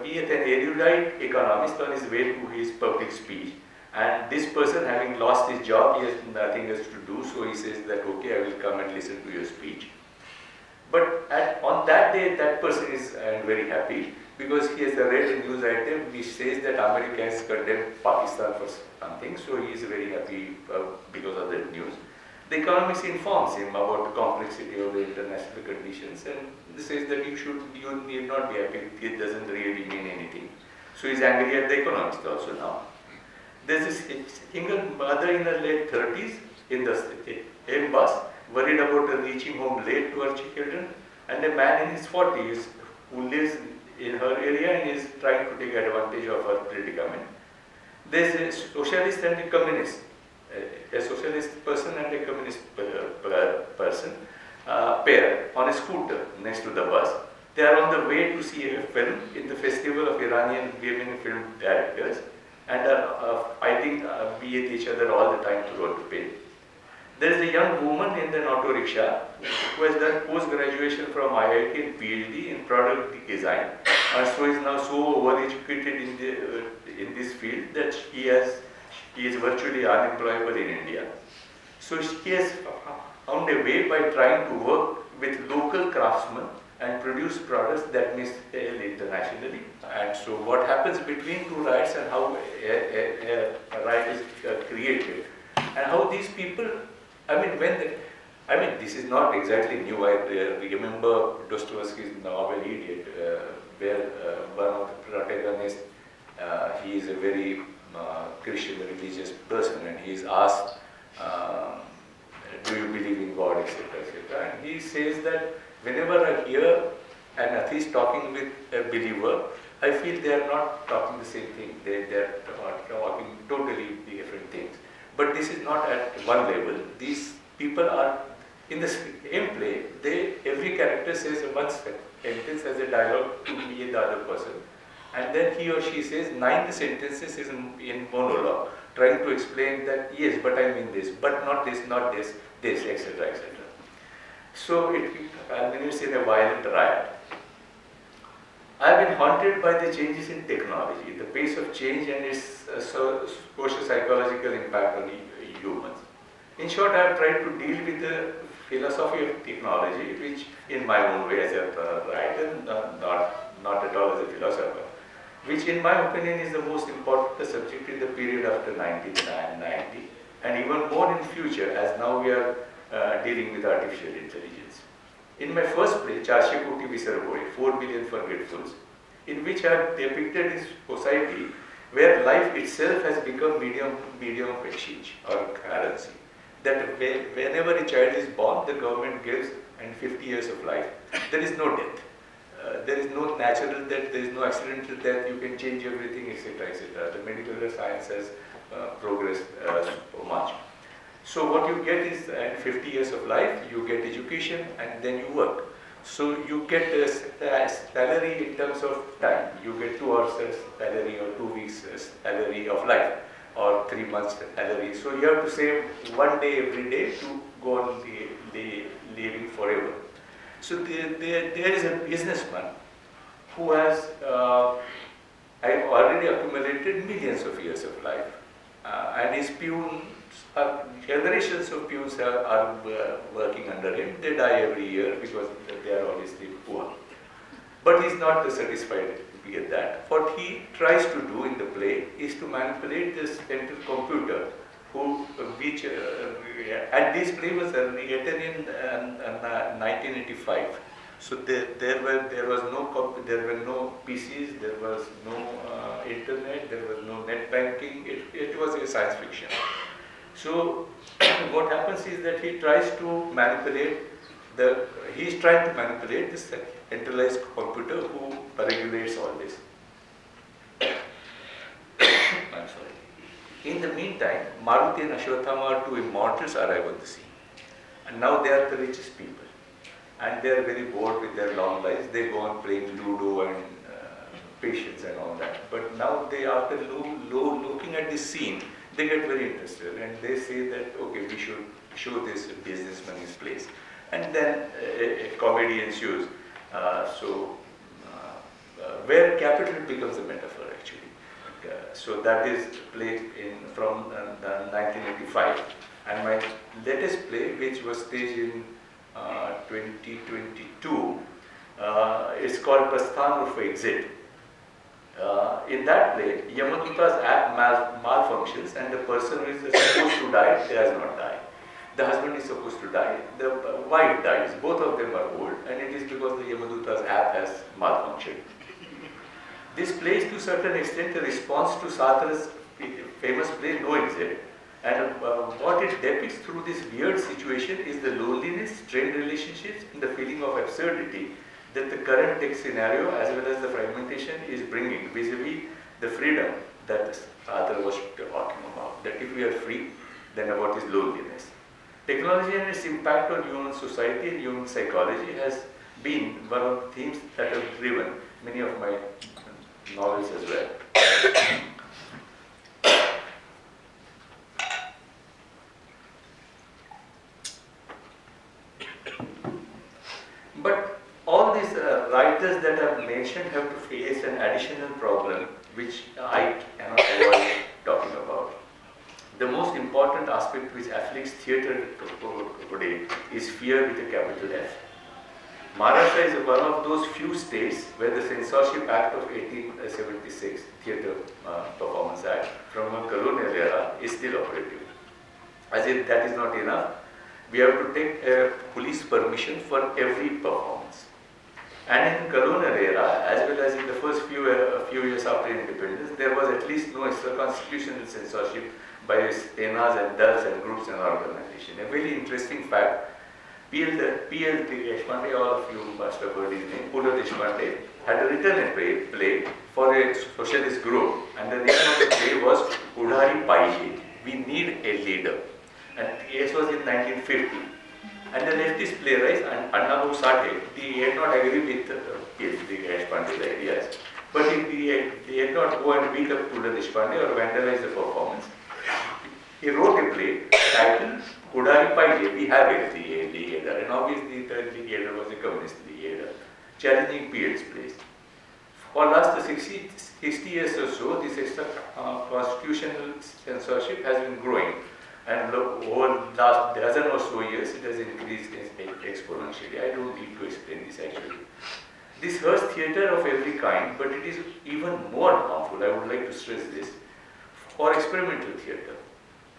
erudite economist on his way to his public speech. And this person, having lost his job, he has nothing else to do, so he says that, okay, I will come and listen to your speech. But on that day, that person is very happy because he has read a news item which says that America has condemned Pakistan for something, so he is very happy because of that news. The economist informs him about the complexity of the international conditions and says that you need not be happy, it doesn't really mean anything. So he is angry at the economist also now. There is a single mother in her late 30s in the same bus, worried about her reaching home late to her children, and a man in his 40s who lives in her area and is trying to take advantage of her predicament. There is a socialist and a communist, a socialist person and a communist person pair on a scooter next to the bus. They are on the way to see a film in the Festival of Iranian Women Film Directors and are fighting with each other all the time throughout the film. There is a young woman in the auto rickshaw who has done post-graduation from IIT and PhD in product design, and so is now so overeducated in this field that she is virtually unemployable in India. So she has found a way by trying to work with local craftsmen and produce products that may sell internationally. And so what happens between two rights and how a right is created, and how these people I mean, this is not exactly new. I remember Dostoevsky's novel Idiot, where one of the protagonists, he is a very Christian religious person, and he is asked, do you believe in God, etc., etc. And he says that whenever I hear an atheist talking with a believer, I feel they are not talking the same thing. They are talking totally different things. But this is not at one level. These people are in the same play. Every character says one sentence as a dialogue to me and the other person. And then he or she says 9 sentences is in monologue, trying to explain that, yes, but I mean this, but not this, etc., etc. So it culminates in a violent riot. I have been haunted by the changes in technology, the pace of change and its socio-psychological impact on humans. In short, I have tried to deal with the philosophy of technology, which in my own way as a writer, not at all as a philosopher, which in my opinion is the most important subject in the period after 1990, and even more in future, as now we are dealing with artificial intelligence. In my first play, Charshe Koti Visarabhoi, 4 Billion Forgetfuls, in which I have depicted a society where life itself has become medium of exchange or currency. That whenever a child is born, the government gives and 50 years of life. There is no death. There is no natural death, there is no accidental death, you can change everything, etc., etc. The medical science has progressed so much. So what you get is 50 years of life, you get education and then you work. So you get a salary in terms of time. You get 2 hours salary or 2 weeks salary of life or 3 months salary. So you have to save 1 day every day to go on living forever. So there is a businessman who has already accumulated millions of years of life, and his peons, generations of peons are working under him. They die every year because they are obviously poor. But he is not satisfied with that. What he tries to do in the play is to manipulate this central computer, and this play was written in 1985. So there were no PCs, there was no internet, there was no net banking. It was a science fiction. So what happens is that he is trying to manipulate this centralized computer who regulates all this. I'm sorry. In the meantime, Maruti and Ashwatthama, 2 immortals, arrive on the scene. And now they are the richest people. And they are very bored with their long lives. They go on playing Ludo and patience and all that. But now after looking at this scene, they get very interested and they say that, okay, we should show this businessman his place. And then a comedy ensues. Where capital becomes a metaphor actually. So that is played from 1985. And my latest play, which was staged in 2022, it's called Prasthan or Exit. In that play, Yamaduta's app malfunctions and the person who is supposed to die does not die. The husband is supposed to die, the wife dies, both of them are old, and it is because the Yamaduta's app has malfunctioned. This play is to a certain extent a response to Sartre's famous play No Exit, and what it depicts through this weird situation is the loneliness, strained relationships, and the feeling of absurdity that the current tech scenario as well as the fragmentation is bringing vis-a-vis the freedom that Sartre was talking about. That if we are free, then what is loneliness? Technology and its impact on human society and human psychology has been one of the themes that have driven many of my novels as well. But all these writers that I have mentioned have to face an additional problem which I cannot avoid talking about. The most important aspect which afflicts theatre today is fear with a capital F. Maharashtra is one of those few states where the Censorship Act of 1876, Theatre Performance Act, from a colonial era is still operative. As if that is not enough, We have to take police permission for every performance. And in colonial era, as well as in the first few years after independence, there was at least no extra-constitutional censorship by senas and dals and groups and organizations. A very interesting fact, P.L. Deshpande, all of you must have heard his name, Pula Deshpande, had written a play for a socialist group, and the name of the play was Udhari Paije, We Need a Leader. And this was in 1950. And the leftist playwright, Makarand Sathe, he had not agreed with P.L. Deshpande's ideas, but he had not go and beat up Pula Deshpande or vandalize the performance. He wrote a play titled Udhari Paije, We Have a Leader, and obviously the leader was a communist leader, challenging P.L.'s place. For last 60 years or so, this extra constitutional censorship has been growing, and over the last dozen or so years, it has increased exponentially. I don't need to explain this actually. This hurts theatre of every kind, but it is even more harmful, I would like to stress this, for experimental theatre.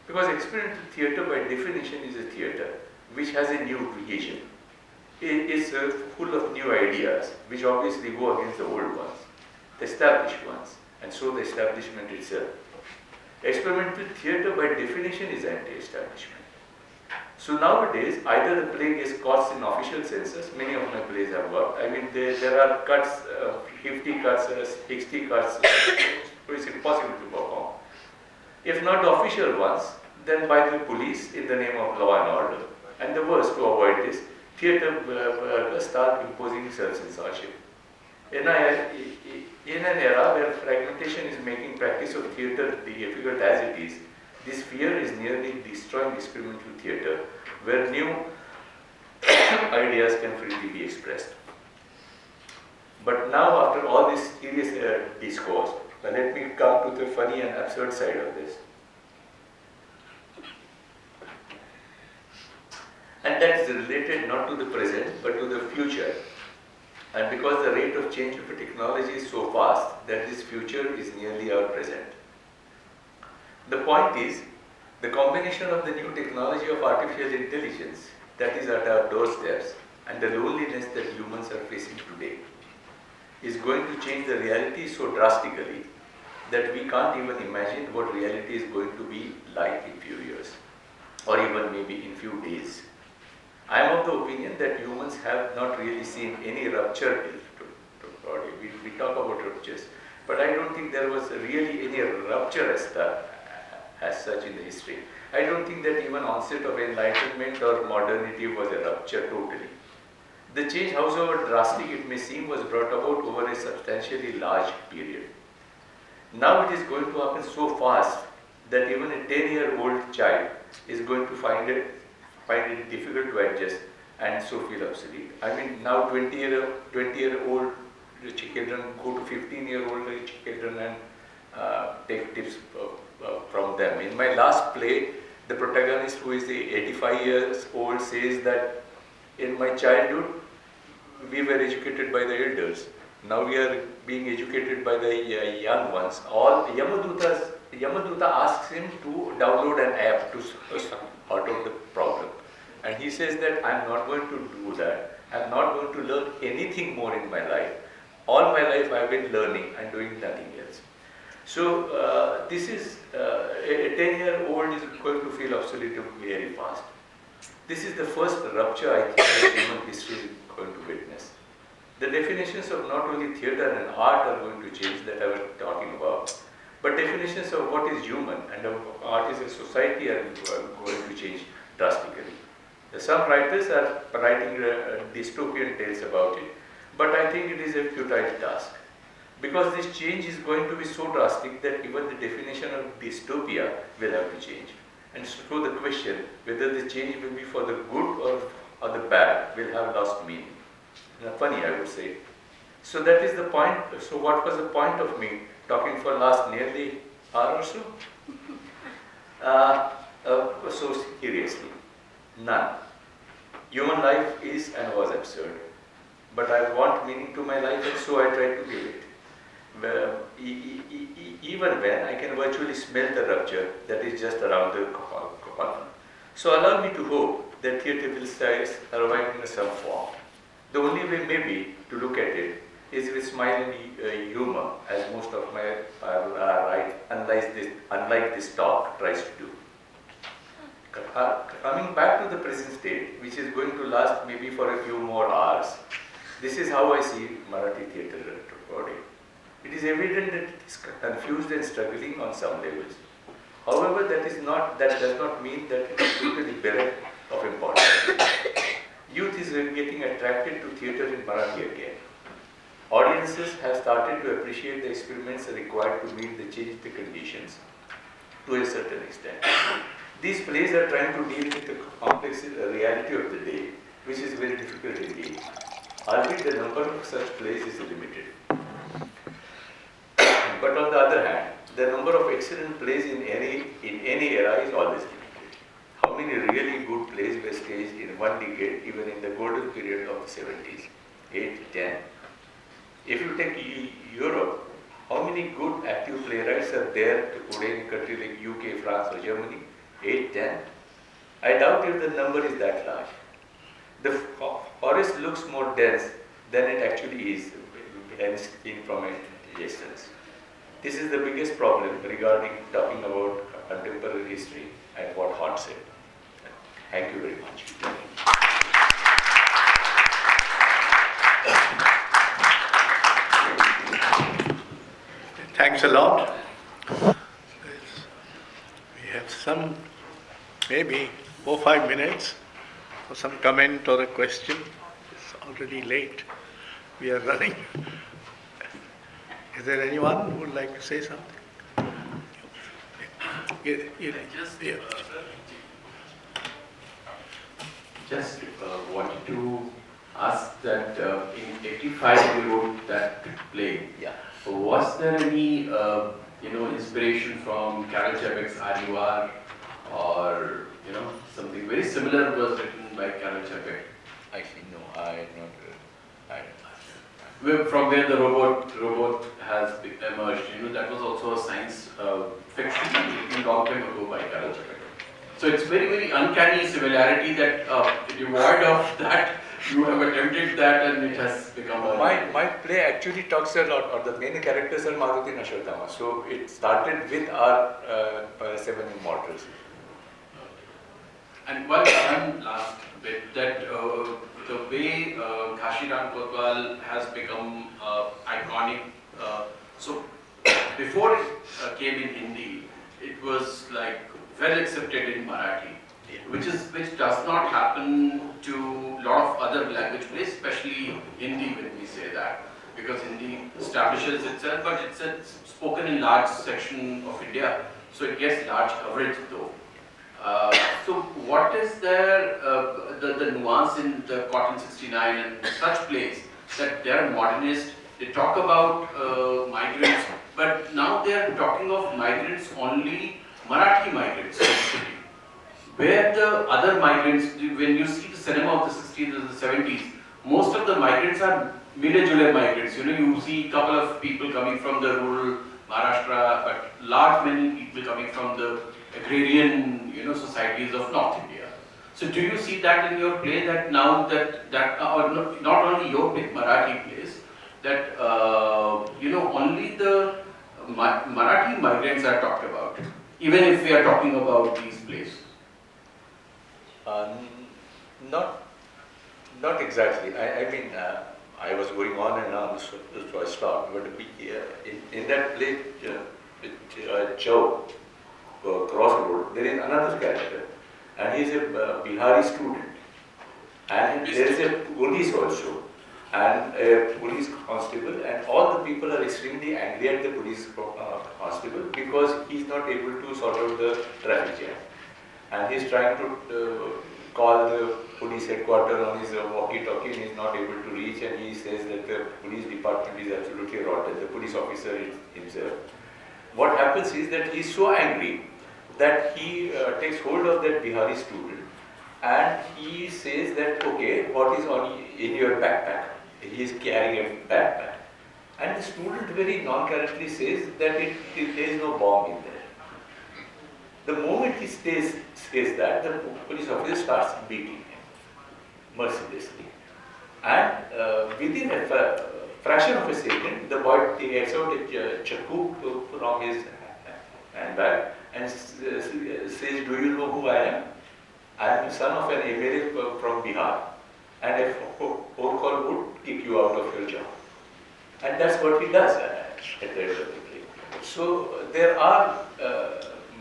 Because experimental theatre by definition is a theatre which has a new vision. It is full of new ideas, which obviously go against the old ones, the established ones, and so the establishment itself. Experimental theatre by definition is anti-establishment. So nowadays, either the play gets cuts in official census, many of my plays have worked. I mean, there are cuts, 50 cuts, 60 cuts, so it's impossible to perform. If not official ones, then by the police in the name of law and order. And the worst, to avoid this, theatre start imposing self-censorship. In an era where fragmentation is making practice of theatre difficult as it is, this fear is nearly destroying experimental theatre, where new ideas can freely be expressed. But now, after all this serious discourse, let me come to the funny and absurd side of this. And that is related not to the present, but to the future. And because the rate of change of a technology is so fast that this future is nearly our present. The point is, the combination of the new technology of artificial intelligence that is at our doorsteps and the loneliness that humans are facing today is going to change the reality so drastically that we can't even imagine what reality is going to be like in few years, or even maybe in few days. I am of the opinion that humans have not really seen any rupture to body. We talk about ruptures, but I don't think there was really any rupture as such in the history. I don't think that even onset of enlightenment or modernity was a rupture totally. The change, however drastic it may seem, was brought about over a substantially large period. Now it is going to happen so fast that even a 10-year-old child is going to find it difficult to adjust and so feel obsolete. I mean, now 20-year-old children go to 15-year-old children and take tips from them. In my last play, the protagonist, who is 85 years old, says that in my childhood, we were educated by the elders. Now we are being educated by the young ones. All Yamaduta asks him to download an app to sort out the problem. And he says that I'm not going to do that. I'm not going to learn anything more in my life. All my life I've been learning and doing nothing else. So this is, a 10-year-old is going to feel obsolete very fast. This is the first rupture I think that human history is going to witness. The definitions of not only theatre and art are going to change, that I was talking about, but definitions of what is human and of art as a society are going to change drastically. Some writers are writing dystopian tales about it, but I think it is a futile task. Because this change is going to be so drastic that even the definition of dystopia will have to change. And so the question whether the change will be for the good or the bad will have lost meaning. Funny, I would say. So that is the point. So what was the point of me talking for last nearly hour or so? So seriously, none. Human life is and was absurd. But I want meaning to my life, and so I try to give it. Even when I can virtually smell the rupture that is just around the corner. So allow me to hope that theatre will survive in some form. The only way maybe to look at it is with smile and humor, as most of my right, unlike this talk tries to do. Coming back to the present state, which is going to last maybe for a few more hours, this is how I see Marathi theatre today. It is evident that it is confused and struggling on some levels. However, that does not mean that it is totally bereft of importance. Youth is getting attracted to theatre in Marathi again. Audiences have started to appreciate the experiments required to meet the changed conditions to a certain extent. These plays are trying to deal with the complex reality of the day, which is very difficult indeed. Albeit the number of such plays is limited. But on the other hand, the number of excellent plays in any era is always limited. How many really good plays were staged in one decade, even in the golden period of the 70s? 8, 10. If you take Europe, how many good active playwrights are there today in countries like UK, France or Germany? 8, 10. I doubt if the number is that large. The forest looks more dense than it actually is, seen from a distance. This is the biggest problem regarding talking about contemporary history and what haunts it. Thank you very much. Thanks a lot. We have some, maybe 4 or 5 minutes for some comment or a question. It's already late. We are running. Is there anyone who would like to say something? Just wanted to ask that in '85 you wrote that play. Yeah. Was there any inspiration from Karel Čapek's Arivar, or something very similar was written by Karel Čapek? Actually, no, I not. From where the robot has emerged, that was also a science fiction written long time ago by Karel Čapek. So it's very, very uncanny similarity that devoid of that, you have attempted that and it has become a... My play actually talks a lot, or the main characters are Maruti and Ashwatthama. So it started with our 7 immortals. And one last bit, that the way Kashiram Kotwal has become iconic, so before it came in Hindi, it was like well accepted in Marathi, which does not happen to a lot of other language plays, especially Hindi when we say that, because Hindi establishes itself, but it's spoken in large section of India, so it gets large coverage though. So what is there, the nuance in the Cotton 69 and such plays, that they are modernist, they talk about migrants, but now they are talking of migrants only, Marathi migrants, where the other migrants, when you see the cinema of the 60s and the 70s, most of the migrants are middle migrants. You see a couple of people coming from the rural Maharashtra, but large many people coming from the agrarian, societies of North India. So do you see that in your play, that now that or not only your play, Marathi plays, that only the Marathi migrants are talked about, even if we are talking about these plays? Not exactly. I mean, I was going on and on, so I stopped. But in that play, Chow, Crossroad, there is another character, and he is a Bihari student, and there is a police also, and a police constable, and all the people are extremely angry at the police constable because he is not able to sort out the traffic jam, and he is trying to call the police headquarters on his walkie-talkie, and he is not able to reach, and he says that the police department is absolutely rotten, the police officer himself. What happens is that he is so angry that he takes hold of that Bihari student and he says that, okay, what is in your backpack? He is carrying a backpack. And the student very nonchalantly says that there is no bomb in there. The moment he says says that, the police officer starts beating him mercilessly. And within a fraction of a second, the boy takes out a chaku from his handbag and says, "Do you know who I am? I am the son of an MLA from Bihar, and a phone call would kick you out of your job." And that's what he does at the end of the day. So there are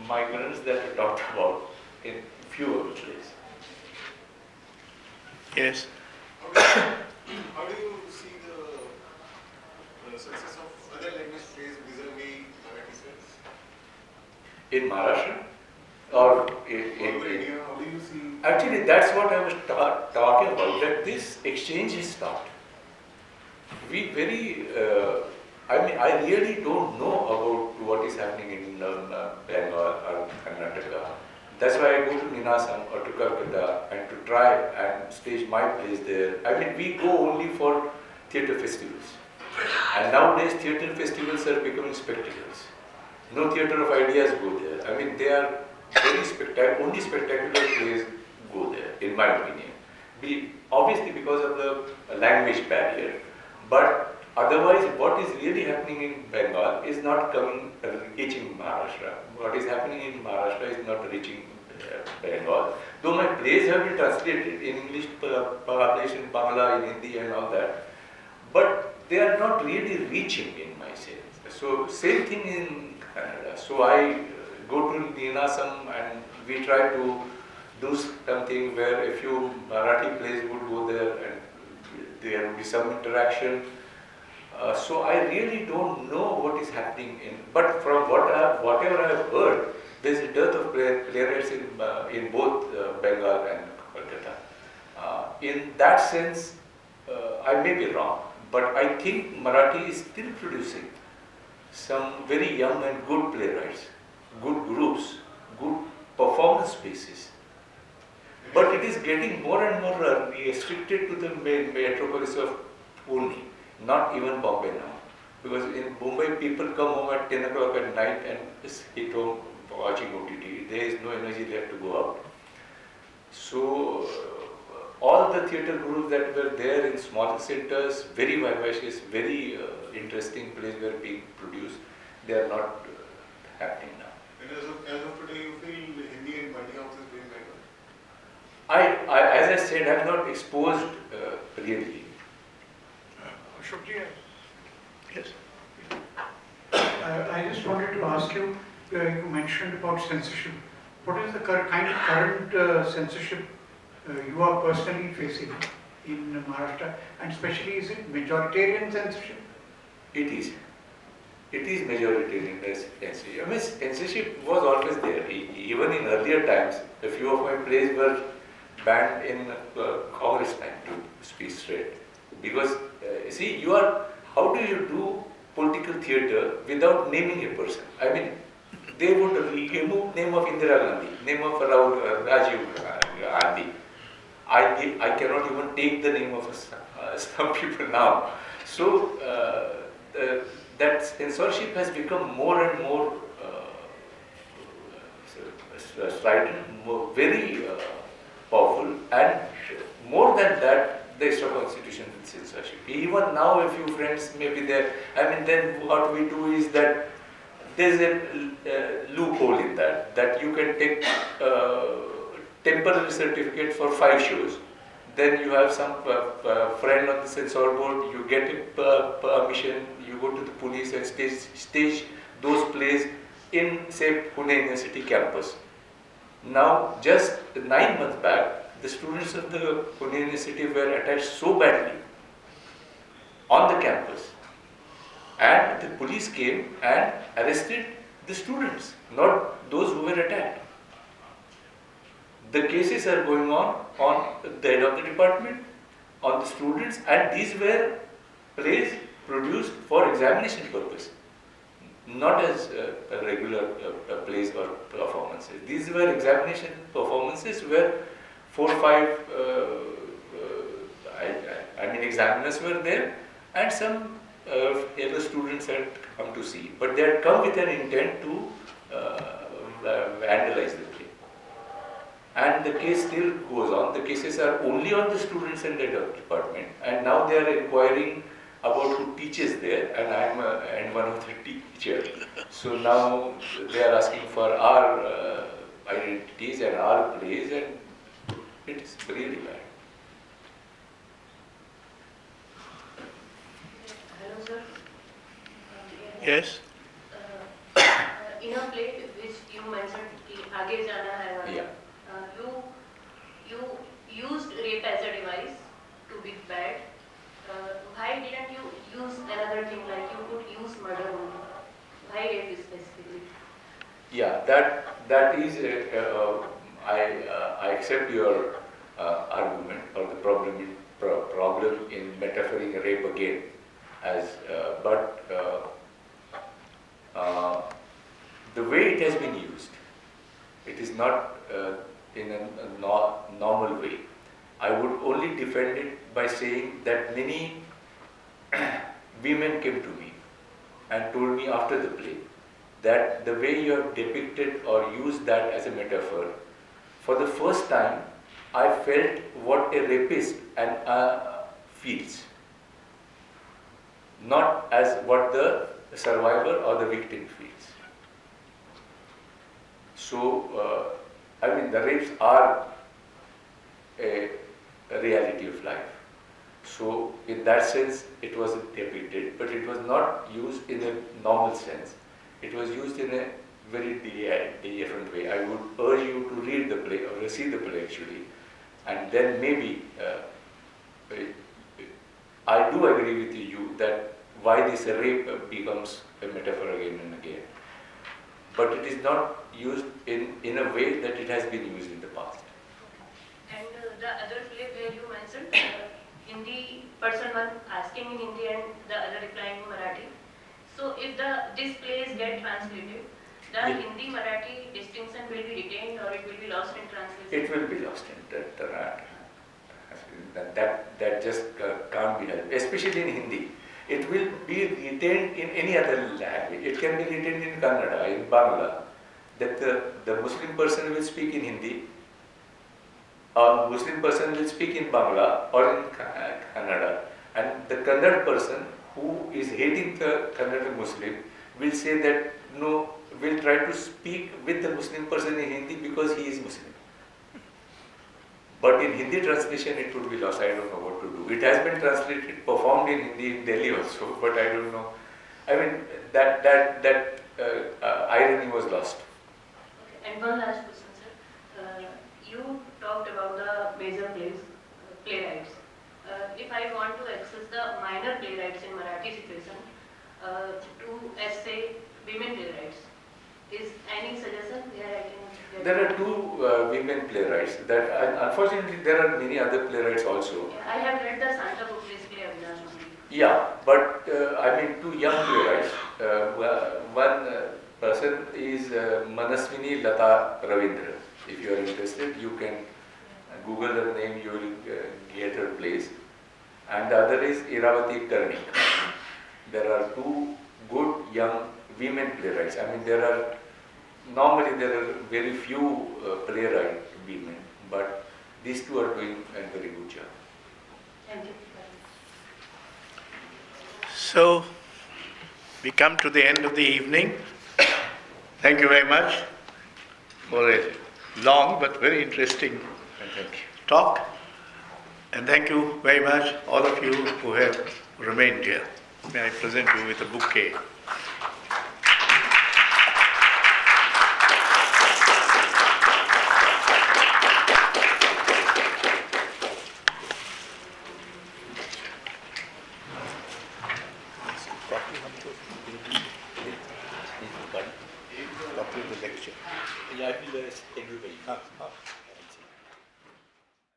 migrants that are talked about in few of the places. Yes. How do you see the success of other language phrase vis-a-vis Marathi phrase? In Maharashtra or All over India, how do you see? actually that's what I was talking about, that this exchange is stopped. We very, I really don't know about what is happening in Bengal or Karnataka. That's why I go to Ninasam or to Calcutta and to try and stage my plays there. I mean, we go only for theatre festivals. And nowadays theatre festivals are becoming spectacles. No theatre of ideas go there. I mean, they are very spectacular, only spectacular plays go there, in my opinion. Obviously because of the language barrier. But otherwise, what is really happening in Bengal is not reaching Maharashtra. What is happening in Maharashtra is not reaching Bengal. Though my plays have been translated in English, published in Bangla, in Hindi and all that, but they are not really reaching in my sense. So same thing in Canada. So I go to Ninasam and we try to do something where a few Marathi plays would go there and there would be some interaction. So I really don't know what is happening but from whatever I have heard, there is a dearth of playwrights in both Bengal and Kolkata. In that sense, I may be wrong, but I think Marathi is still producing some very young and good playwrights, good groups, good performance spaces. But it is getting more and more restricted to the metropolis of Pune, not even Bombay now. Because in Mumbai, people come home at 10 o'clock at night and just hit home watching OTT. There is no energy left to go out. So, all the theatre groups that were there in smaller centers, very vivacious, very interesting plays were being produced. They are not happening now. And as of today, you feel Hindi and Marathi house is doing better? As I said, I am not exposed really. Ashokji, Yes. I just wanted to ask you, you mentioned about censorship. What is the kind of current censorship you are personally facing in Maharashtra, and especially is it majoritarian censorship? It is. It is majoritarian censorship. I mean, censorship was always there. Even in earlier times, a few of my plays were banned in Congress time, to speak straight. Because, see, how do you do political theatre without naming a person? I mean, they would remove name of Indira Gandhi, name of Rajiv Gandhi. I cannot even take the name of some people now. So, that censorship has become more and more strident, very powerful, and more than that, the extra constitutional censorship. Even now, a few friends may be there. I mean, then what we do is that there is a loophole in that you can take temporary certificate for 5 shows. Then you have some friend on the censor board, you get a permission, you go to the police and stage those plays in, say, Pune University campus. Now, just 9 months back, the students of the Pune University were attacked so badly on the campus, and the police came and arrested the students, not those who were attacked. The cases are going on the head of the department, on the students, and these were plays produced for examination purpose, not as regular plays or performances. These were examination performances where 4 or 5 examiners were there, and some other students had come to see. But they had come with an intent to vandalize the play. And the case still goes on. The cases are only on the students and the department, and now they are inquiring about who teaches there, and I'm one of the teachers. So now they are asking for our identities and our place, and it is really bad. Hello, sir. Yes? In a play which you mentioned, कि आगे जाना है वाला, Yeah. You used rape as a device to be bad. Why didn't you use another thing, like you could use murder only? Why rape specifically? Yeah, that is I accept your argument or the problem in metaphoring rape again as the way it has been used, it is not in a normal way. I would only defend it by saying that many women came to me and told me after the play that the way you have depicted or used that as a metaphor, for the first time I felt what a rapist feels, not as what the survivor or the victim feels. So, I mean, the rapes are a reality of life. So, in that sense, it was depicted, but it was not used in a normal sense. It was used in a very different way. I would urge you to read the play or see the play actually, and then maybe I do agree with you that why this rape becomes a metaphor again and again. But it is not used in a way that it has been used in the past. And the other play where you mentioned, Hindi person one asking in Hindi and the other replying in Marathi. So if this plays get translated, the Yeah. Hindi Marathi distinction will be retained or it will be lost in translation? It will be lost in that just can't be helped, especially in Hindi. It will be retained in any other language. It can be retained in Kannada, in Bangla, that the Muslim person will speak in Hindi, or Muslim person will speak in Bangla or in Kannada, and the Kannada person who is hating the Kannada Muslim will say that no, will try to speak with the Muslim person in Hindi because he is Muslim. But in Hindi translation it would be lost. I don't know what to do. It has been translated, performed in Hindi in Delhi also, but I don't know. I mean, that irony was lost. Okay. And one last question, sir. You talked about the major playwrights. If I want to access the minor playwrights in Marathi situation, as say women playwrights, is any suggestion where I can get? There are two women playwrights. Unfortunately, there are many other playwrights also. Yeah, I have read the Santa Bukle's play Avinash only. Yeah, but I mean two young playwrights. One person is Manaswini Lata Ravindra. If you are interested, you can Google her name, you will get her plays. And the other is Iravati Karnik. There are two good young women playwrights. I mean, normally there are very few playwright women, but these two are doing a very good job. Thank you. So, we come to the end of the evening. Thank you very much for a long but very interesting talk. And thank you very much, all of you who have remained here. May I present you with a bouquet. Copy of the lecture. Yeah, I will send you the email.